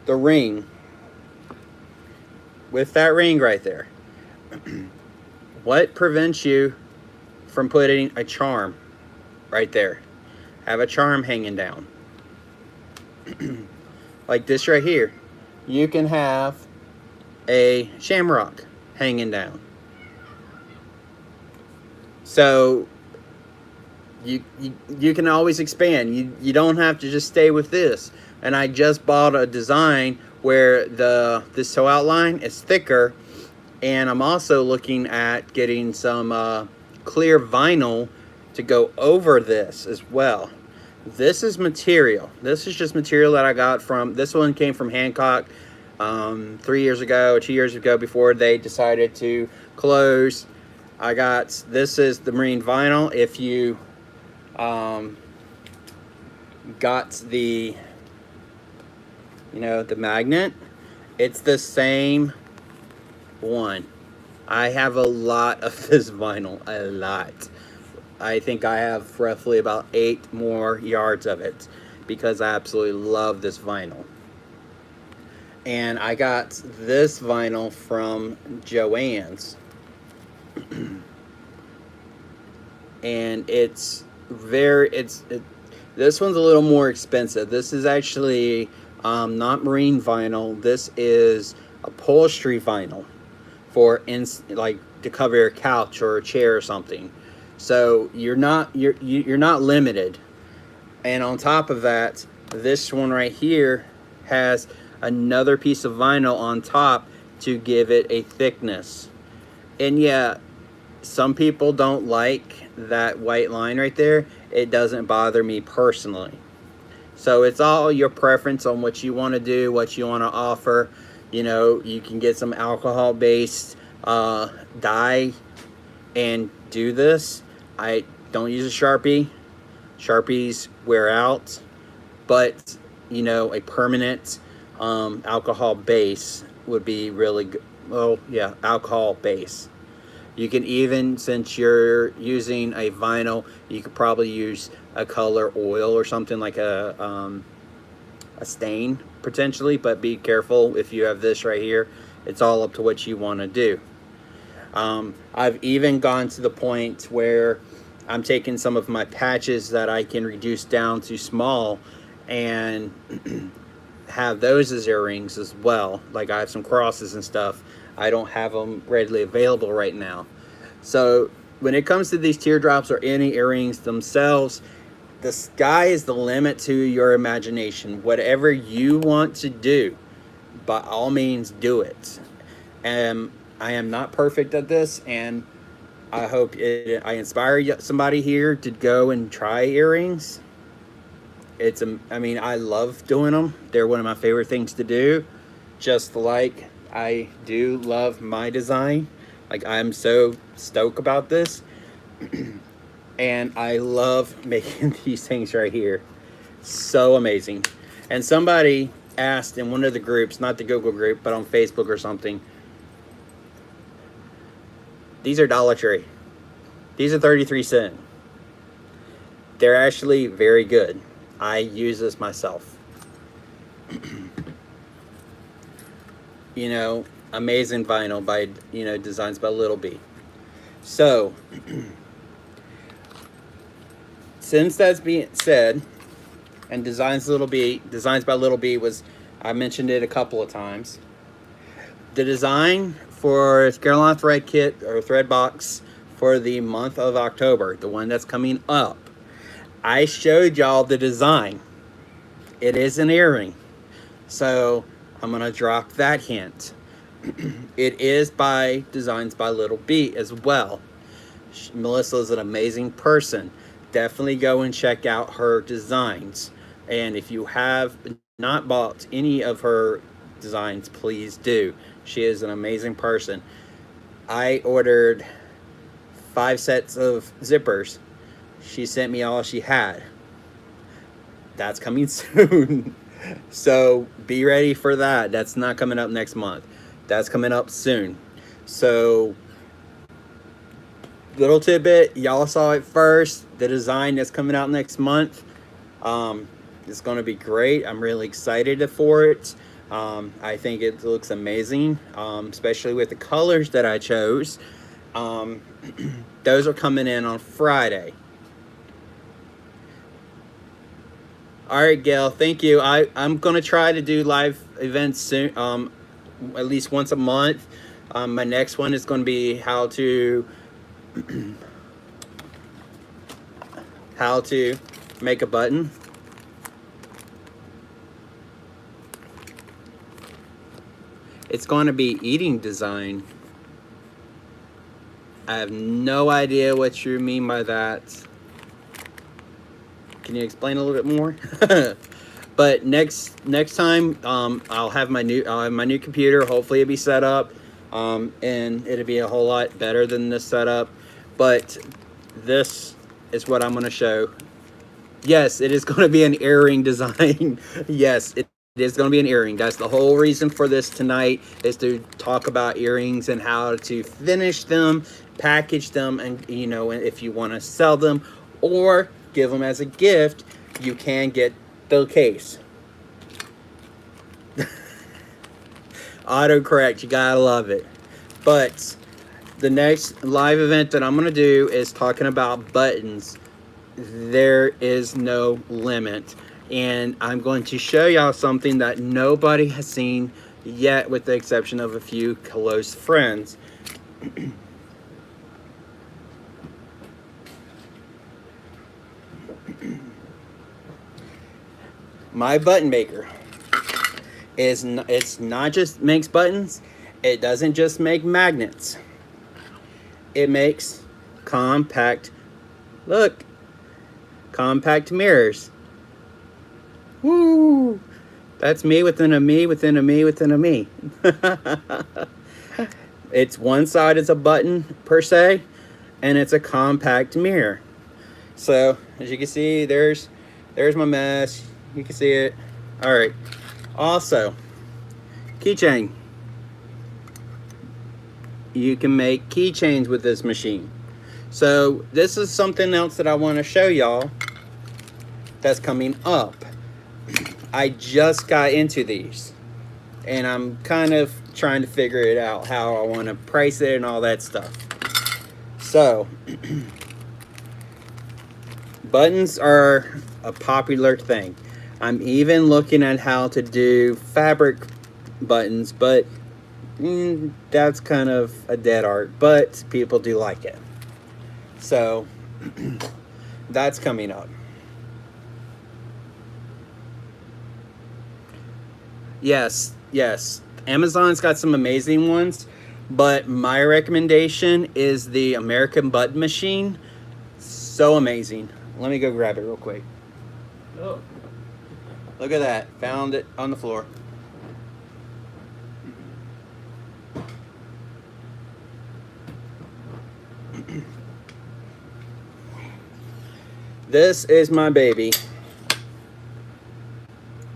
[SPEAKER 1] ring, with that ring right there, what prevents you from putting a charm right there? Have a charm hanging down. Like this right here. You can have a shamrock hanging down. So you can always expand. You don't have to just stay with this. And I just bought a design where this sew out line is thicker, and I'm also looking at getting some clear vinyl to go over this as well. This is material. This is just material that I got from, this one came from Hancock 3 years ago or 2 years ago before they decided to close. I got, this is the marine vinyl. If you got the, you know, the magnet, it's the same one. I have a lot of this vinyl, a lot. I think I have roughly about 8 more yards of it because I absolutely love this vinyl. And I got this vinyl from Joann's. And it's very, this one's a little more expensive. This is actually not marine vinyl. This is upholstery vinyl for like to cover your couch or a chair or something. So you're not limited. And on top of that, this one right here has another piece of vinyl on top to give it a thickness. And yeah, some people don't like that white line right there. It doesn't bother me personally. So it's all your preference on what you want to do, what you want to offer. You know, you can get some alcohol-based dye and do this. I don't use a Sharpie. Sharpies wear out. But, you know, a permanent alcohol base would be really good. Well, yeah, alcohol base. You can even, since you're using a vinyl, you could probably use a color oil or something like a stain potentially, but be careful if you have this right here. It's all up to what you want to do. I've even gone to the point where I'm taking some of my patches that I can reduce down to small and have those as earrings as well. Like I have some crosses and stuff. I don't have them readily available right now. So when it comes to these teardrops or any earrings themselves, the sky is the limit to your imagination. Whatever you want to do, by all means do it. And I am not perfect at this, and I hope I inspire somebody here to go and try earrings. I mean, I love doing them. They're one of my favorite things to do. Just like I do love my design. Like, I'm so stoked about this. And I love making these things right here. So amazing. And somebody asked in one of the groups, not the Google group, but on Facebook or something, these are Dollar Tree. These are 33¢. They're actually very good. I use this myself. You know, amazing vinyl by, you know, designs by Little B. So, since that's being said, and designs by Little B was, I mentioned it a couple of times. The design for Carolina Thread Kit or Thread Box for the month of October, the one that's coming up, I showed y'all the design. It is an earring. So I'm gonna drop that hint. It is by Designs by Little B as well. Melissa is an amazing person. Definitely go and check out her designs. And if you have not bought any of her designs, please do. She is an amazing person. I ordered 5 sets of zippers. She sent me all she had. That's coming soon. So be ready for that. That's not coming up next month. That's coming up soon. So, little tidbit, y'all saw it first. The design that's coming out next month. It's going to be great. I'm really excited for it. I think it looks amazing, especially with the colors that I chose. Those are coming in on Friday. All right, Gail, thank you. I'm going to try to do live events soon, at least once a month. My next one is going to be how to make a button. It's going to be eating design. I have no idea what you mean by that. Can you explain a little bit more? But next time, I'll have my new computer. Hopefully, it'll be set up, and it'll be a whole lot better than this setup. But this is what I'm going to show. Yes, it is going to be an earring design. Yes, it is going to be an earring. That's the whole reason for this tonight, is to talk about earrings and how to finish them, package them, and, you know, if you want to sell them or give them as a gift, you can get the case. Autocorrect, you gotta love it. But the next live event that I'm gonna do is talking about buttons. There is no limit, and I'm going to show y'all something that nobody has seen yet, with the exception of a few close friends. My button maker it's not just makes buttons. It doesn't just make magnets. It makes compact mirrors. Woo! That's me within a me within a me within a me. It's one side is a button per se, and it's a compact mirror. So as you can see, there's my mess. You can see it. All right. Also, keychain. You can make keychains with this machine. So this is something else that I want to show y'all that's coming up. I just got into these, and I'm kind of trying to figure it out, how I want to price it and all that stuff. So buttons are a popular thing. I'm even looking at how to do fabric buttons, but that's kind of a dead art, but people do like it. So that's coming up. Yes, Amazon's got some amazing ones, but my recommendation is the American button machine. So amazing. Let me go grab it real quick. Oh, look at that. Found it on the floor. This is my baby.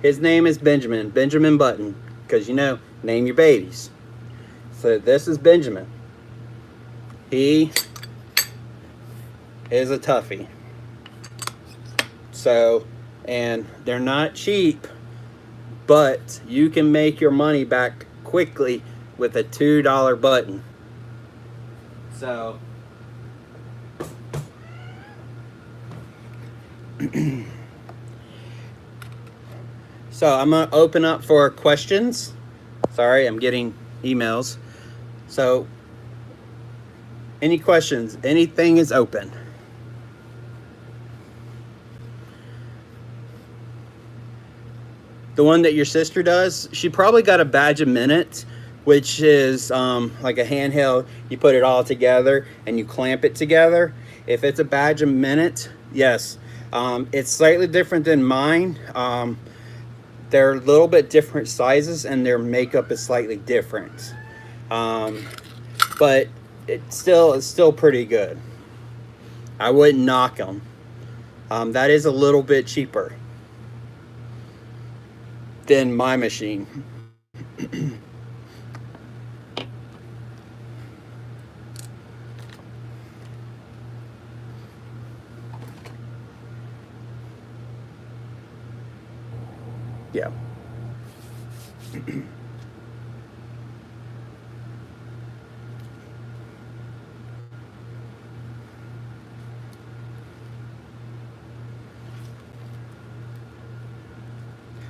[SPEAKER 1] His name is Benjamin Button, because, you know, name your babies. So this is Benjamin. He is a toughie. So, and they're not cheap, but you can make your money back quickly with a $2 button. So so I'm gonna open up for questions. Sorry, I'm getting emails. So any questions? Anything is open. The one that your sister does, she probably got a badge a minute, which is like a handheld. You put it all together and you clamp it together. If it's a badge a minute, yes. It's slightly different than mine. They're a little bit different sizes and their makeup is slightly different. But it's still pretty good. I wouldn't knock them. That is a little bit cheaper than my machine. Yeah.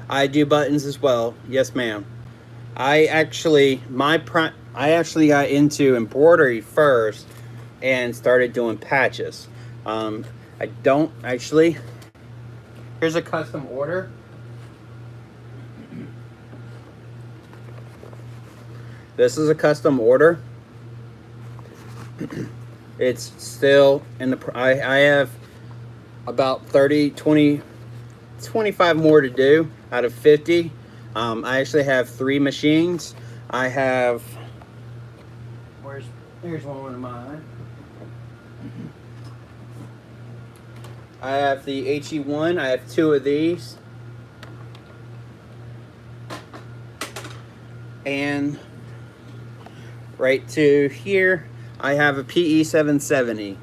[SPEAKER 1] I do buttons as well. Yes, ma'am. I actually got into embroidery first and started doing patches. I don't actually. Here's a custom order. This is a custom order. It's still in the. I have about 30, 20, 25 more to do out of 50. I actually have 3 machines. I have. Here's one of mine. I have the HE1. I have 2 of these. And right to here, I have a PE 770.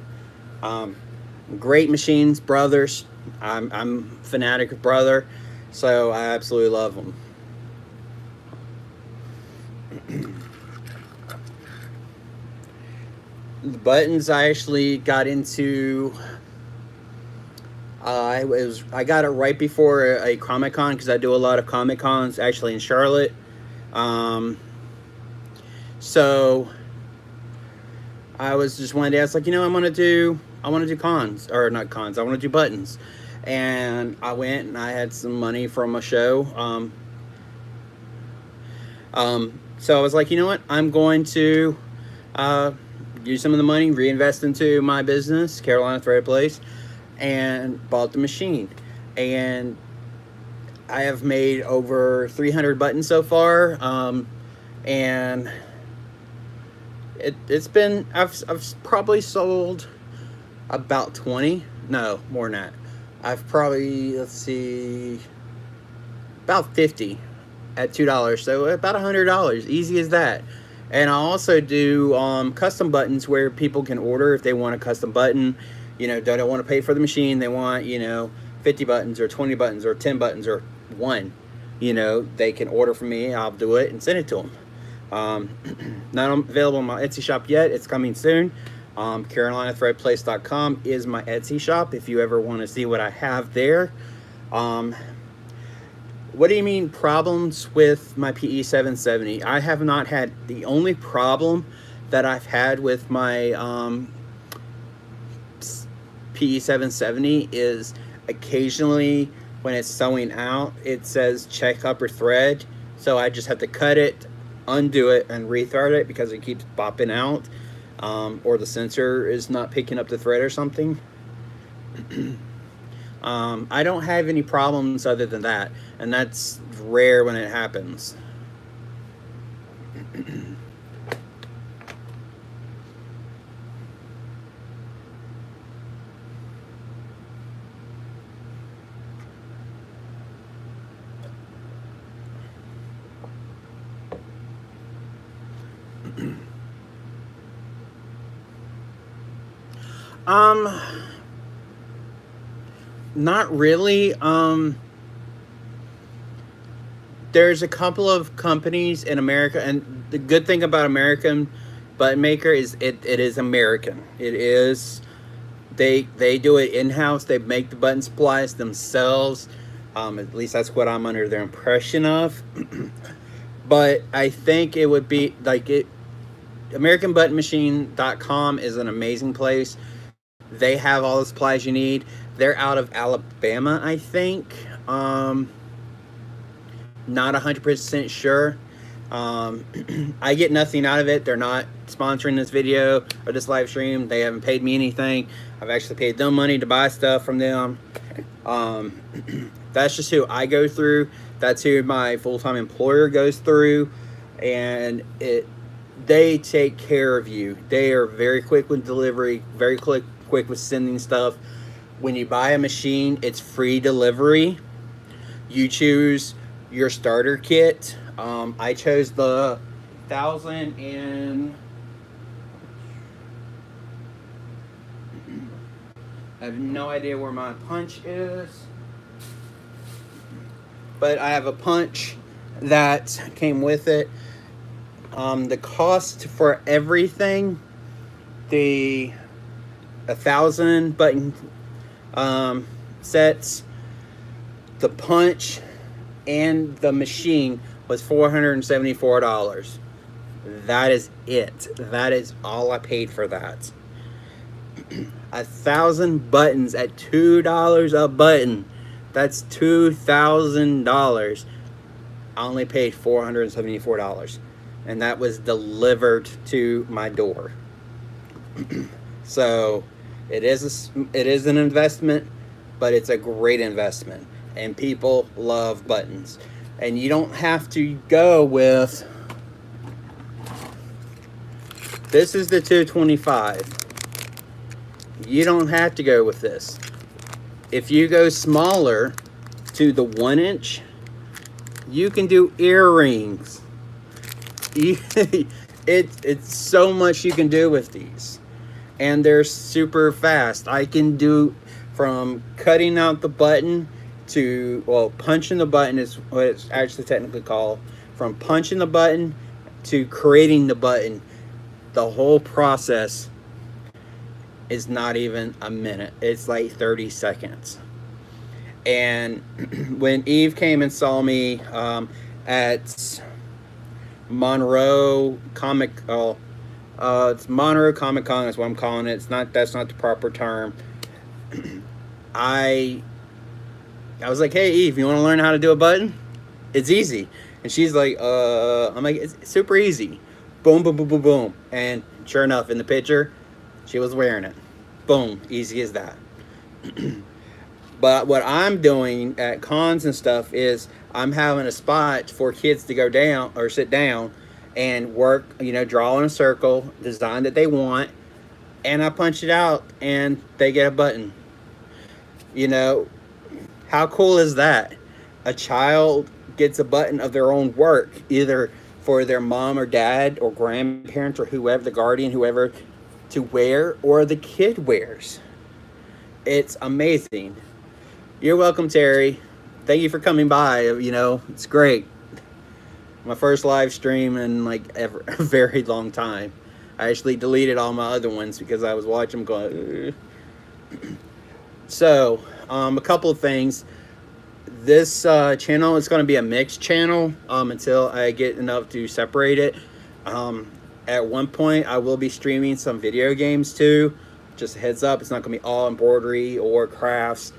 [SPEAKER 1] Great machines, brothers. I'm fanatic of Brother, so I absolutely love them. The buttons I actually got into. I got it right before a Comic-Con, because I do a lot of Comic-Cons actually in Charlotte. So I was just one day, I was like, you know, I want to do cons, or not cons, I want to do buttons. And I went and I had some money from a show. So I was like, you know what, I'm going to use some of the money, reinvest into my business, Carolina Thread Place, and bought the machine. And I have made over 300 buttons so far. And it's been, I've probably sold about 20, no, more than that. I've probably, let's see, about 50 at $2, so about $100, easy as that. And I also do custom buttons where people can order if they want a custom button. You know, they don't want to pay for the machine, they want, you know, 50 buttons or 20 buttons or 10 buttons or 1. You know, they can order from me, I'll do it and send it to them. Not available on my Etsy shop yet. It's coming soon. CarolinaThreadPlace.com is my Etsy shop if you ever want to see what I have there. What do you mean problems with my PE 770? I have not had, the only problem that I've had with my PE 770 is occasionally when it's sewing out, it says check upper thread. So I just have to cut it, undo it, and rethread it because it keeps popping out. Or the sensor is not picking up the thread or something. I don't have any problems other than that, and that's rare when it happens. Not really. There's a couple of companies in America, and the good thing about American button maker is it is American. It is, they do it in-house. They make the button supplies themselves. At least that's what I'm under their impression of. But I think it would be like it. AmericanButtonMachine.com is an amazing place. They have all the supplies you need. They're out of Alabama, I think. Not 100% sure. I get nothing out of it. They're not sponsoring this video or this live stream. They haven't paid me anything. I've actually paid them money to buy stuff from them. That's just who I go through. That's who my full-time employer goes through. And they take care of you. They are very quick with delivery, very quick with sending stuff. When you buy a machine, it's free delivery. You choose your starter kit. I chose the 1000 and I have no idea where my punch is, but I have a punch that came with it. The cost for everything, the 1000 button sets, the punch, and the machine was $474. That is it. That is all I paid for that. 1,000 buttons at $2 a button. That's $2,000. I only paid $474. And that was delivered to my door. So it is an investment, but it's a great investment, and people love buttons. And you don't have to go with, this is the 225. You don't have to go with this. If you go smaller to the 1 inch, you can do earrings. It's so much you can do with these, and they're super fast. I can do from cutting out the button to, well, punching the button is what it's actually technically called. From punching the button to creating the button, the whole process is not even a minute. It's like 30 seconds. And when Eve came and saw me at Monroe Comic, it's Monroe Comic Con is what I'm calling it. That's not the proper term. I was like, hey Eve, you want to learn how to do a button? It's easy. And she's like, I'm like, it's super easy. Boom, boom, boom, boom, boom. And sure enough, in the picture, she was wearing it. Boom, easy as that. But what I'm doing at cons and stuff is I'm having a spot for kids to go down or sit down and work, draw in a circle, design that they want, and I punch it out and they get a button. How cool is that? A child gets a button of their own work, either for their mom or dad or grandparents or whoever, the guardian, whoever, to wear, or the kid wears. It's amazing. You're welcome, Terry. Thank you for coming by. It's great. My first live stream in like ever, a very long time. I actually deleted all my other ones because I was watching them going. Ugh. So, a couple of things. This channel is going to be a mixed channel until I get enough to separate it. At one point, I will be streaming some video games too. Just a heads up, it's not going to be all embroidery or crafts.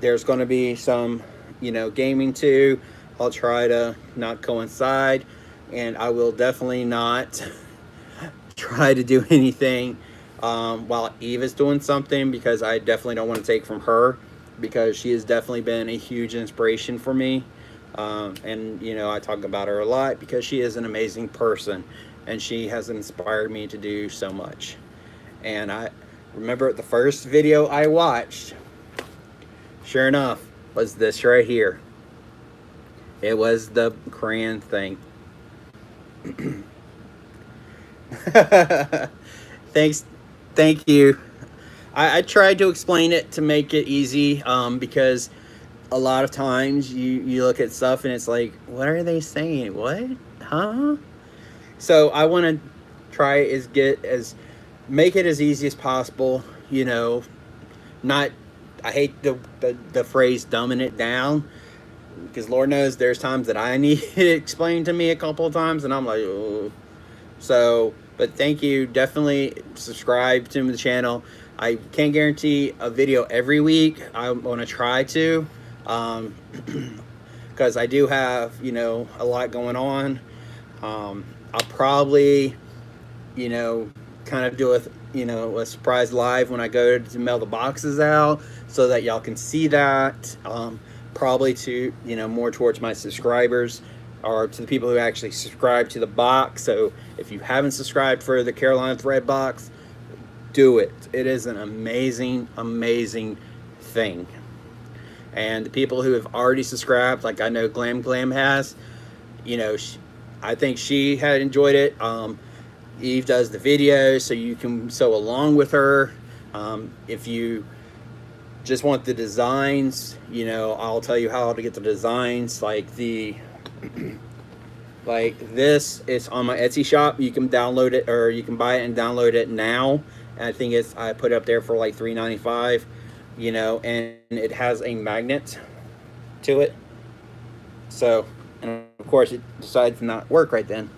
[SPEAKER 1] There's going to be some, gaming too. I'll try to not coincide, and I will definitely not try to do anything while Eve is doing something, because I definitely don't want to take from her, because she has definitely been a huge inspiration for me. And I talk about her a lot because she is an amazing person, and she has inspired me to do so much. And I remember the first video I watched, sure enough, was this right here. It was the Korean thing. Thank you. I tried to explain it to make it easy, because a lot of times you look at stuff and it's like, what are they saying? What? Huh? So I want to try make it as easy as possible. Not, I hate the phrase dumbing it down, because Lord knows there's times that I need it explained to me a couple of times and I'm like, oh. So, but thank you. Definitely subscribe to the channel. I can't guarantee a video every week. I want to try to, because I do have, a lot going on. I'll probably, kind of do a surprise live when I go to mail the boxes out, so that y'all can see that. Probably to, more towards my subscribers, or to the people who actually subscribe to the box. So if you haven't subscribed for the Carolina Thread box, do it. It is an amazing, amazing thing. And the people who have already subscribed, like I know Glam has, I think she had enjoyed it. Eve does the videos, so you can sew along with her. If you just want the designs, I'll tell you how to get the designs. Like this is on my Etsy shop. You can download it, or you can buy it and download it now. And I think I put it up there for like $3.95, and it has a magnet to it. So, and of course it decides to not work right then.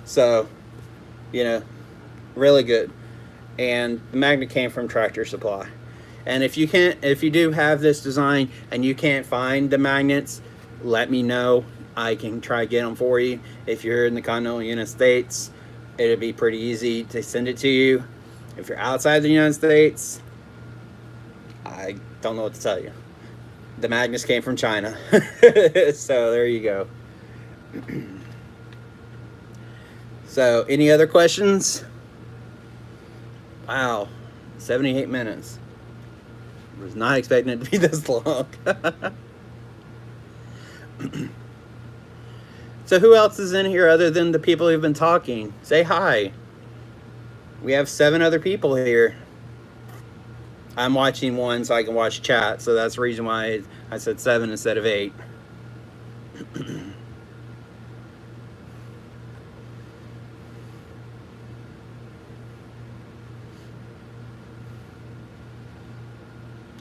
[SPEAKER 1] So, really good. And the magnet came from Tractor Supply. And if you do have this design and you can't find the magnets, let me know. I can try to get them for you. If you're in the continental United States, it'll be pretty easy to send it to you. If you're outside the United States, I don't know what to tell you. The magnets came from China. So there you go. So, any other questions? Wow, 78 minutes. I was not expecting it to be this long. So who else is in here other than the people who've been talking? Say hi. We have 7 other people here. I'm watching one so I can watch chat, so that's the reason why I said 7 instead of 8.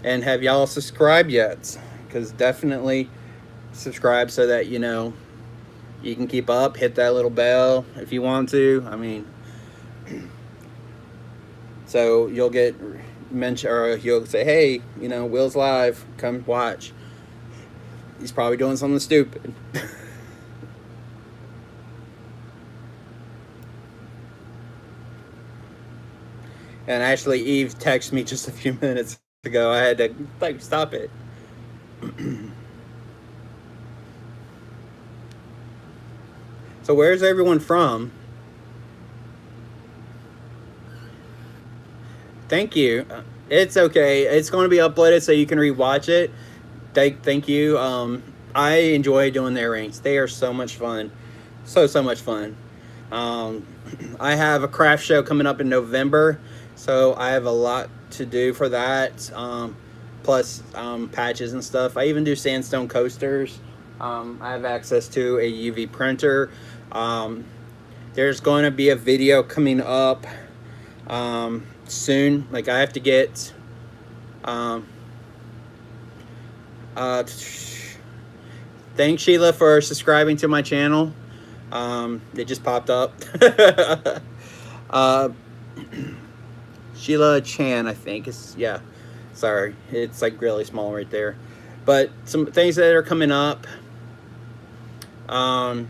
[SPEAKER 1] And have y'all subscribed yet? Because definitely subscribe so that you can keep up. Hit that little bell if you want to. I mean, so you'll get mentioned, or you'll say, hey, Will's live, come watch. He's probably doing something stupid. And actually, Eve texted me just a few minutes ago. I had to stop it. So where's everyone from? Thank you. It's okay. It's going to be uploaded so you can rewatch it. Thank you. I enjoy doing the earrings. They are so much fun. So much fun. I have a craft show coming up in November, so I have a lot to do for that. plus patches and stuff. I even do sandstone coasters. I have access to a UV printer. There's going to be a video coming up soon. Like, I have to get thanks, Sheila, for subscribing to my channel. It just popped up. Sheila Chan, I think. Yeah. Sorry. It's like really small right there. But some things that are coming up. I'm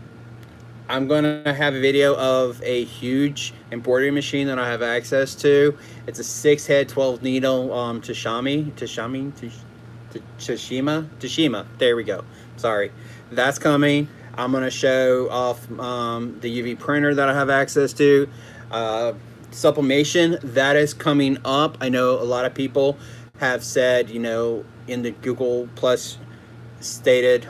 [SPEAKER 1] going to have a video of a huge embroidery machine that I have access to. It's a 6-head, 12-needle Tashima. There we go. Sorry. That's coming. I'm going to show off the UV printer that I have access to. Sublimation, that is coming up. I know a lot of people have said, you know, in the Google Plus stated,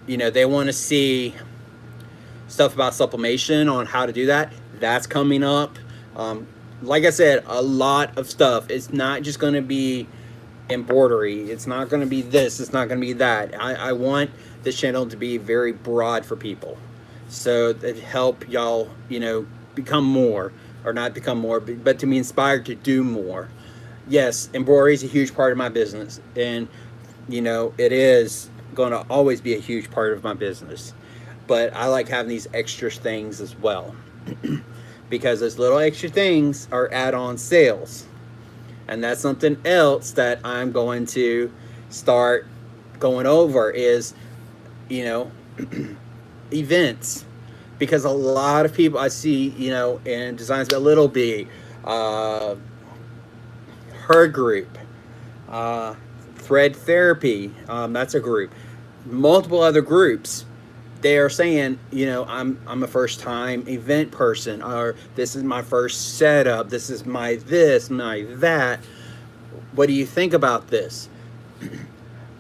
[SPEAKER 1] you know, they want to see stuff about sublimation on how to do that. That's coming up. Like I said, a lot of stuff. It's not just going to be embroidery. It's not going to be this. It's not going to be that. I want this channel to be very broad for people, so that help y'all, you know, become more, or not become more, but to be inspired to do more. Yes, embroidery is a huge part of my business, and you know, it is going to always be a huge part of my business. But I like having these extra things as well, because those little extra things are add-on sales. And that's something else that I'm going to start going over is, you know, events. Because a lot of people I see, you know, in Designs by Little B, her group, Thread Therapy, that's a group, multiple other groups, they are saying, you know, I'm a first time event person, or this is my first setup, this is my this, my that. What do you think about this?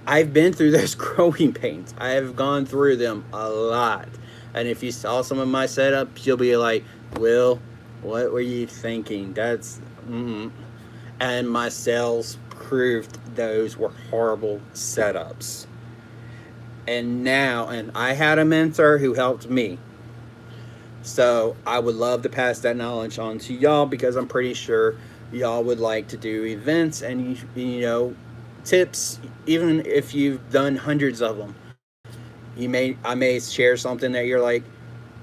[SPEAKER 1] I've been through those growing pains. I have gone through them a lot. And if you saw some of my setups, you'll be like, Will, what were you thinking? That's and my sales proved those were horrible setups. And now, and I had a mentor who helped me. So I would love to pass that knowledge on to y'all, because I'm pretty sure y'all would like to do events and, you know, tips, even if you've done hundreds of them. I may share something that you're like,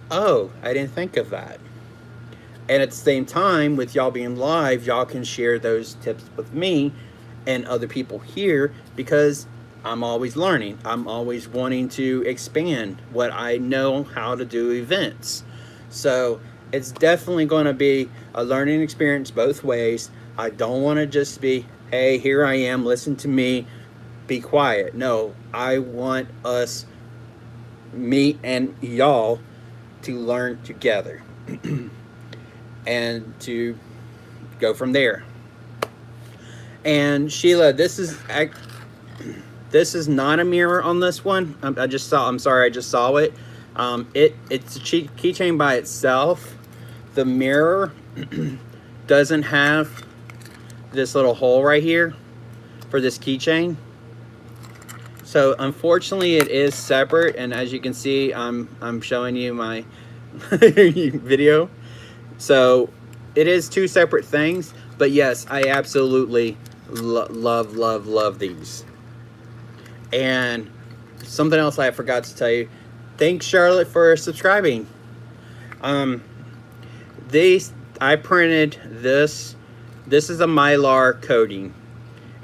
[SPEAKER 1] oh, I didn't think of that. And at the same time, with y'all being live, y'all can share those tips with me and other people here, because I'm always learning. I'm always wanting to expand what I know how to do events. So it's definitely going to be a learning experience both ways. I don't want to just be, hey, here I am, listen to me, be quiet. No, I want us, me and y'all, to learn together and to go from there. And Sheila, this is not a mirror on this one. I just saw it. It's a keychain by itself. The mirror doesn't have this little hole right here for this keychain. So unfortunately it is separate, and as you can see, I'm showing you my video. So it is two separate things, but yes, I absolutely love these. And something else I forgot to tell you. Thanks, Charlotte, for subscribing. I printed this. This is a Mylar coating,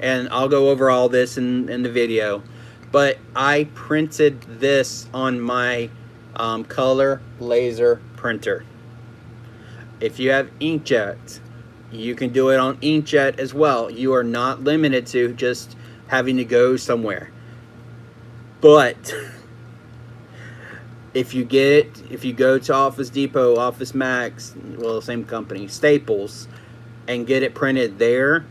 [SPEAKER 1] and I'll go over all this in the video. But I printed this on my color laser printer. If you have inkjet, you can do it on inkjet as well. You are not limited to just having to go somewhere. But if you go to Office Depot, Office Max, well, same company, Staples, and get it printed there,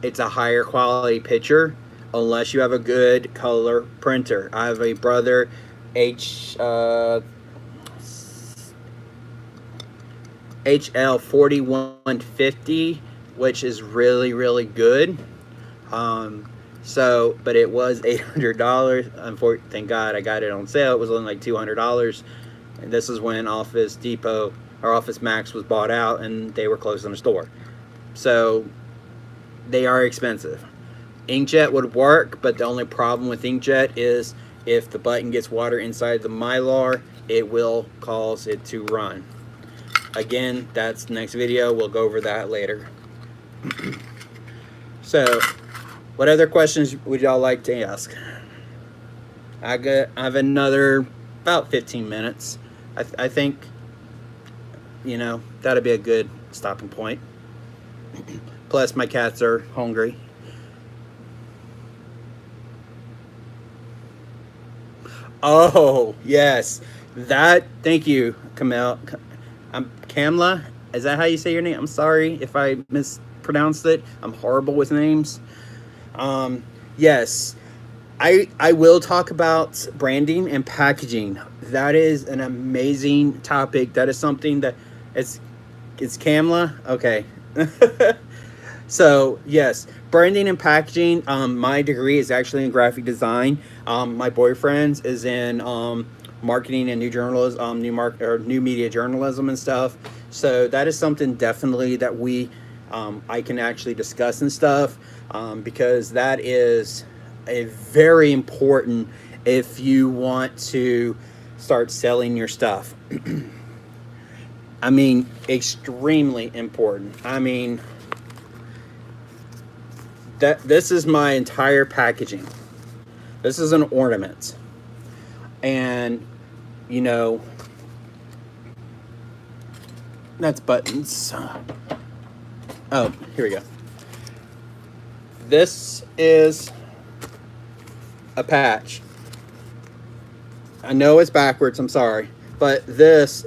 [SPEAKER 1] it's a higher quality picture, unless you have a good color printer. I have a Brother HL4150 which is really, really good. But it was $800. Unfortunately, thank God I got it on sale. It was only like $200. And this is when Office Depot or Office Max was bought out and they were closing the store. So they are expensive. Inkjet would work, but the only problem with inkjet is if the button gets water inside the Mylar, it will cause it to run. Again, that's the next video. We'll go over that later. So, what other questions would y'all like to ask? I have another about 15 minutes. I think, you know, that'll be a good stopping point. Plus, my cats are hungry. Oh, yes. Thank you, Camille. Kamla, is that how you say your name? I'm sorry if I mispronounced it. I'm horrible with names. Yes, I will talk about branding and packaging. That is an amazing topic. That is something that it's Kamla. Okay. So yes, branding and packaging. My degree is actually in graphic design. My boyfriend's is in marketing and new journalism, new media journalism and stuff. So that is something definitely that I can actually discuss and stuff, because that is a very important if you want to start selling your stuff. I mean, extremely important. I mean, this is my entire packaging. This is an ornament. And, you know, that's buttons. Oh, here we go. This is a patch. I know it's backwards, I'm sorry. But this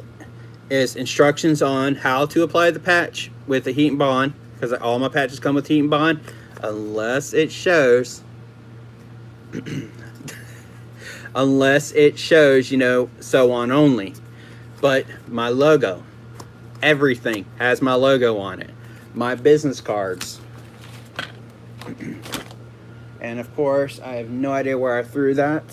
[SPEAKER 1] is instructions on how to apply the patch with the heat and bond, because all my patches come with heat and bond, unless it shows unless it shows, you know, sew on only. But my logo, everything has my logo on it. My business cards. And of course, I have no idea where I threw that.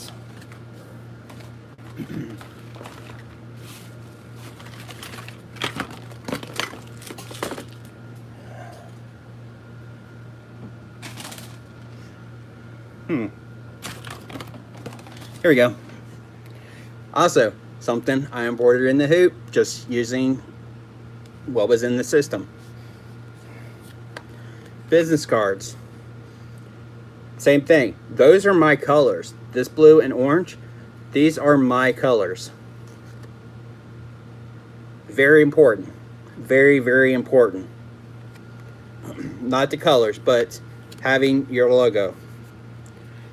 [SPEAKER 1] Here we go. Also, something I embroidered in the hoop, just using what was in the system. Business cards. Same thing. Those are my colors. This blue and orange, these are my colors. Very important. Very, very important. Not the colors, but having your logo.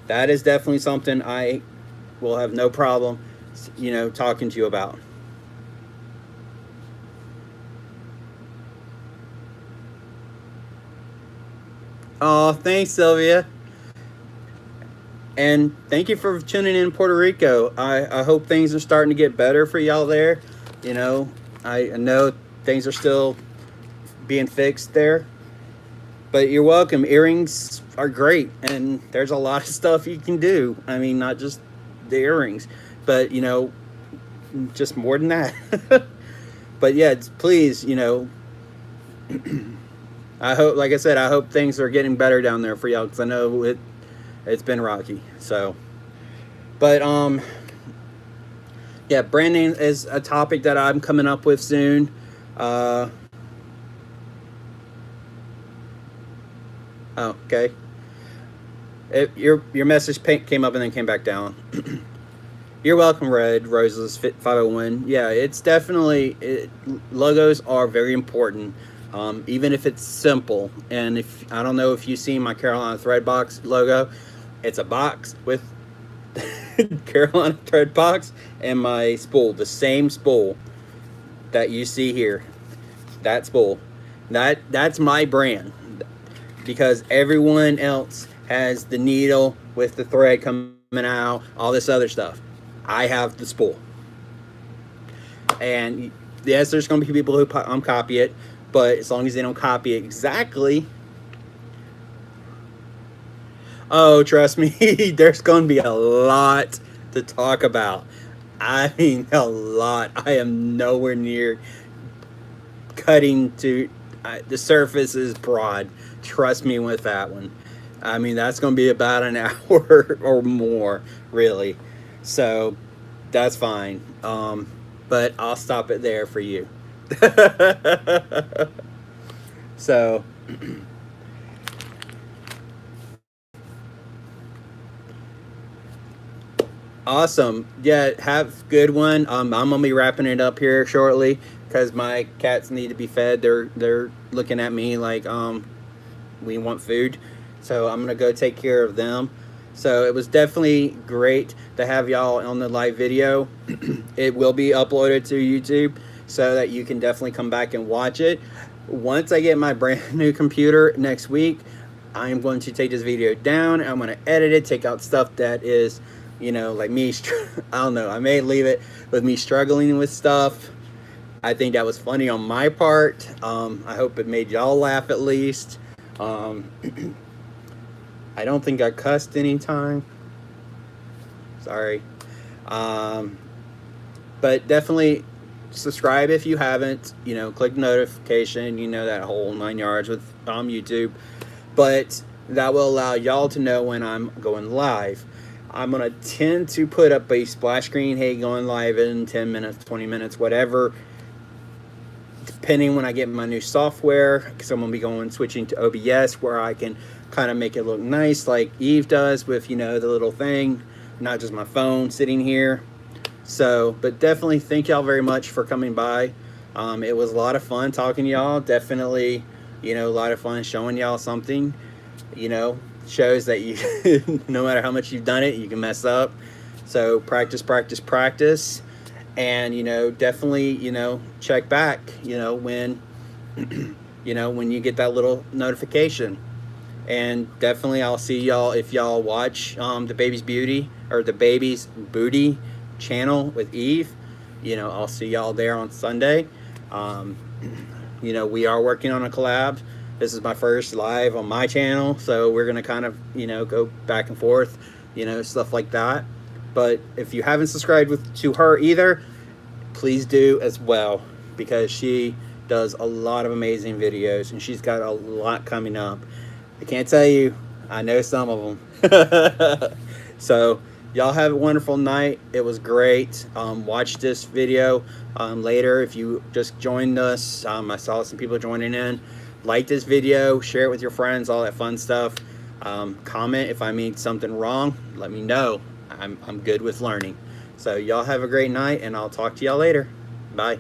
[SPEAKER 1] That is definitely something I will have no problem, you know, talking to you about. Oh, thanks, Sylvia. And thank you for tuning in Puerto Rico. I hope things are starting to get better for y'all there. You know, I know things are still being fixed there. But you're welcome. Earrings are great. And there's a lot of stuff you can do. I mean, not just the earrings, but, you know, just more than that. But yeah, please, you know, I hope, like I said, I hope things are getting better down there for y'all, because I know it's been rocky. So, but yeah, branding is a topic that I'm coming up with soon. Oh, okay. Your message came up and then came back down. You're welcome, Red Roses 501. Yeah, it's definitely logos are very important. Even if it's simple. And if I don't know if you've seen my Carolina Thread Box logo, it's a box with Carolina Thread Box and my spool, the same spool that you see here. That spool. That's my brand, because everyone else has the needle with the thread coming out, all this other stuff. I have the spool. And yes, there's going to be people who copy it, but as long as they don't copy it exactly. Oh, trust me, there's going to be a lot to talk about. I mean, a lot. I am nowhere near cutting to the surface is broad. Trust me with that one. I mean, that's going to be about an hour or more, really. So that's fine. But I'll stop it there for you. So awesome. Yeah, have a good one. I'm gonna be wrapping it up here shortly because my cats need to be fed. They're looking at me like we want food. So I'm gonna go take care of them. So it was definitely great to have y'all on the live video. It will be uploaded to YouTube so that you can definitely come back and watch it. Once I get my brand new computer next week, I am going to take this video down. I'm going to edit it, take out stuff that is, you know, like me, I don't know, I may leave it with me struggling with stuff. I think that was funny on my part. I hope it made y'all laugh at least. I don't think I cussed anytime. Sorry. But definitely subscribe if you haven't. You know, click notification. You know, that whole 9 yards with YouTube. But that will allow y'all to know when I'm going live. I'm going to tend to put up a splash screen. Hey, going live in 10 minutes, 20 minutes, whatever. Depending when I get my new software. Because I'm going to be switching to OBS where I can kind of make it look nice like Eve does with, you know, the little thing, not just my phone sitting here. So, but definitely thank y'all very much for coming by. It was a lot of fun talking to y'all. Definitely, you know, a lot of fun showing y'all something. You know, shows that you no matter how much you've done it, you can mess up. So practice, practice, practice. And, you know, definitely, you know, check back, you know, when you know, when you get that little notification. And definitely I'll see y'all if y'all watch the Baby's Beauty or the Baby's Booty channel with Eve. You know, I'll see y'all there on Sunday. You know, we are working on a collab. This is my first live on my channel, so we're gonna kind of, you know, go back and forth, you know, stuff like that. But if you haven't subscribed to her either, please do as well, because she does a lot of amazing videos and she's got a lot coming up. I can't tell you, I know some of them. So y'all have a wonderful night. It was great. Watch this video later if you just joined us. I saw some people joining in. Like this video, share it with your friends, all that fun stuff. Comment if I made something wrong, let me know. I'm good with learning. So y'all have a great night and I'll talk to y'all later. Bye.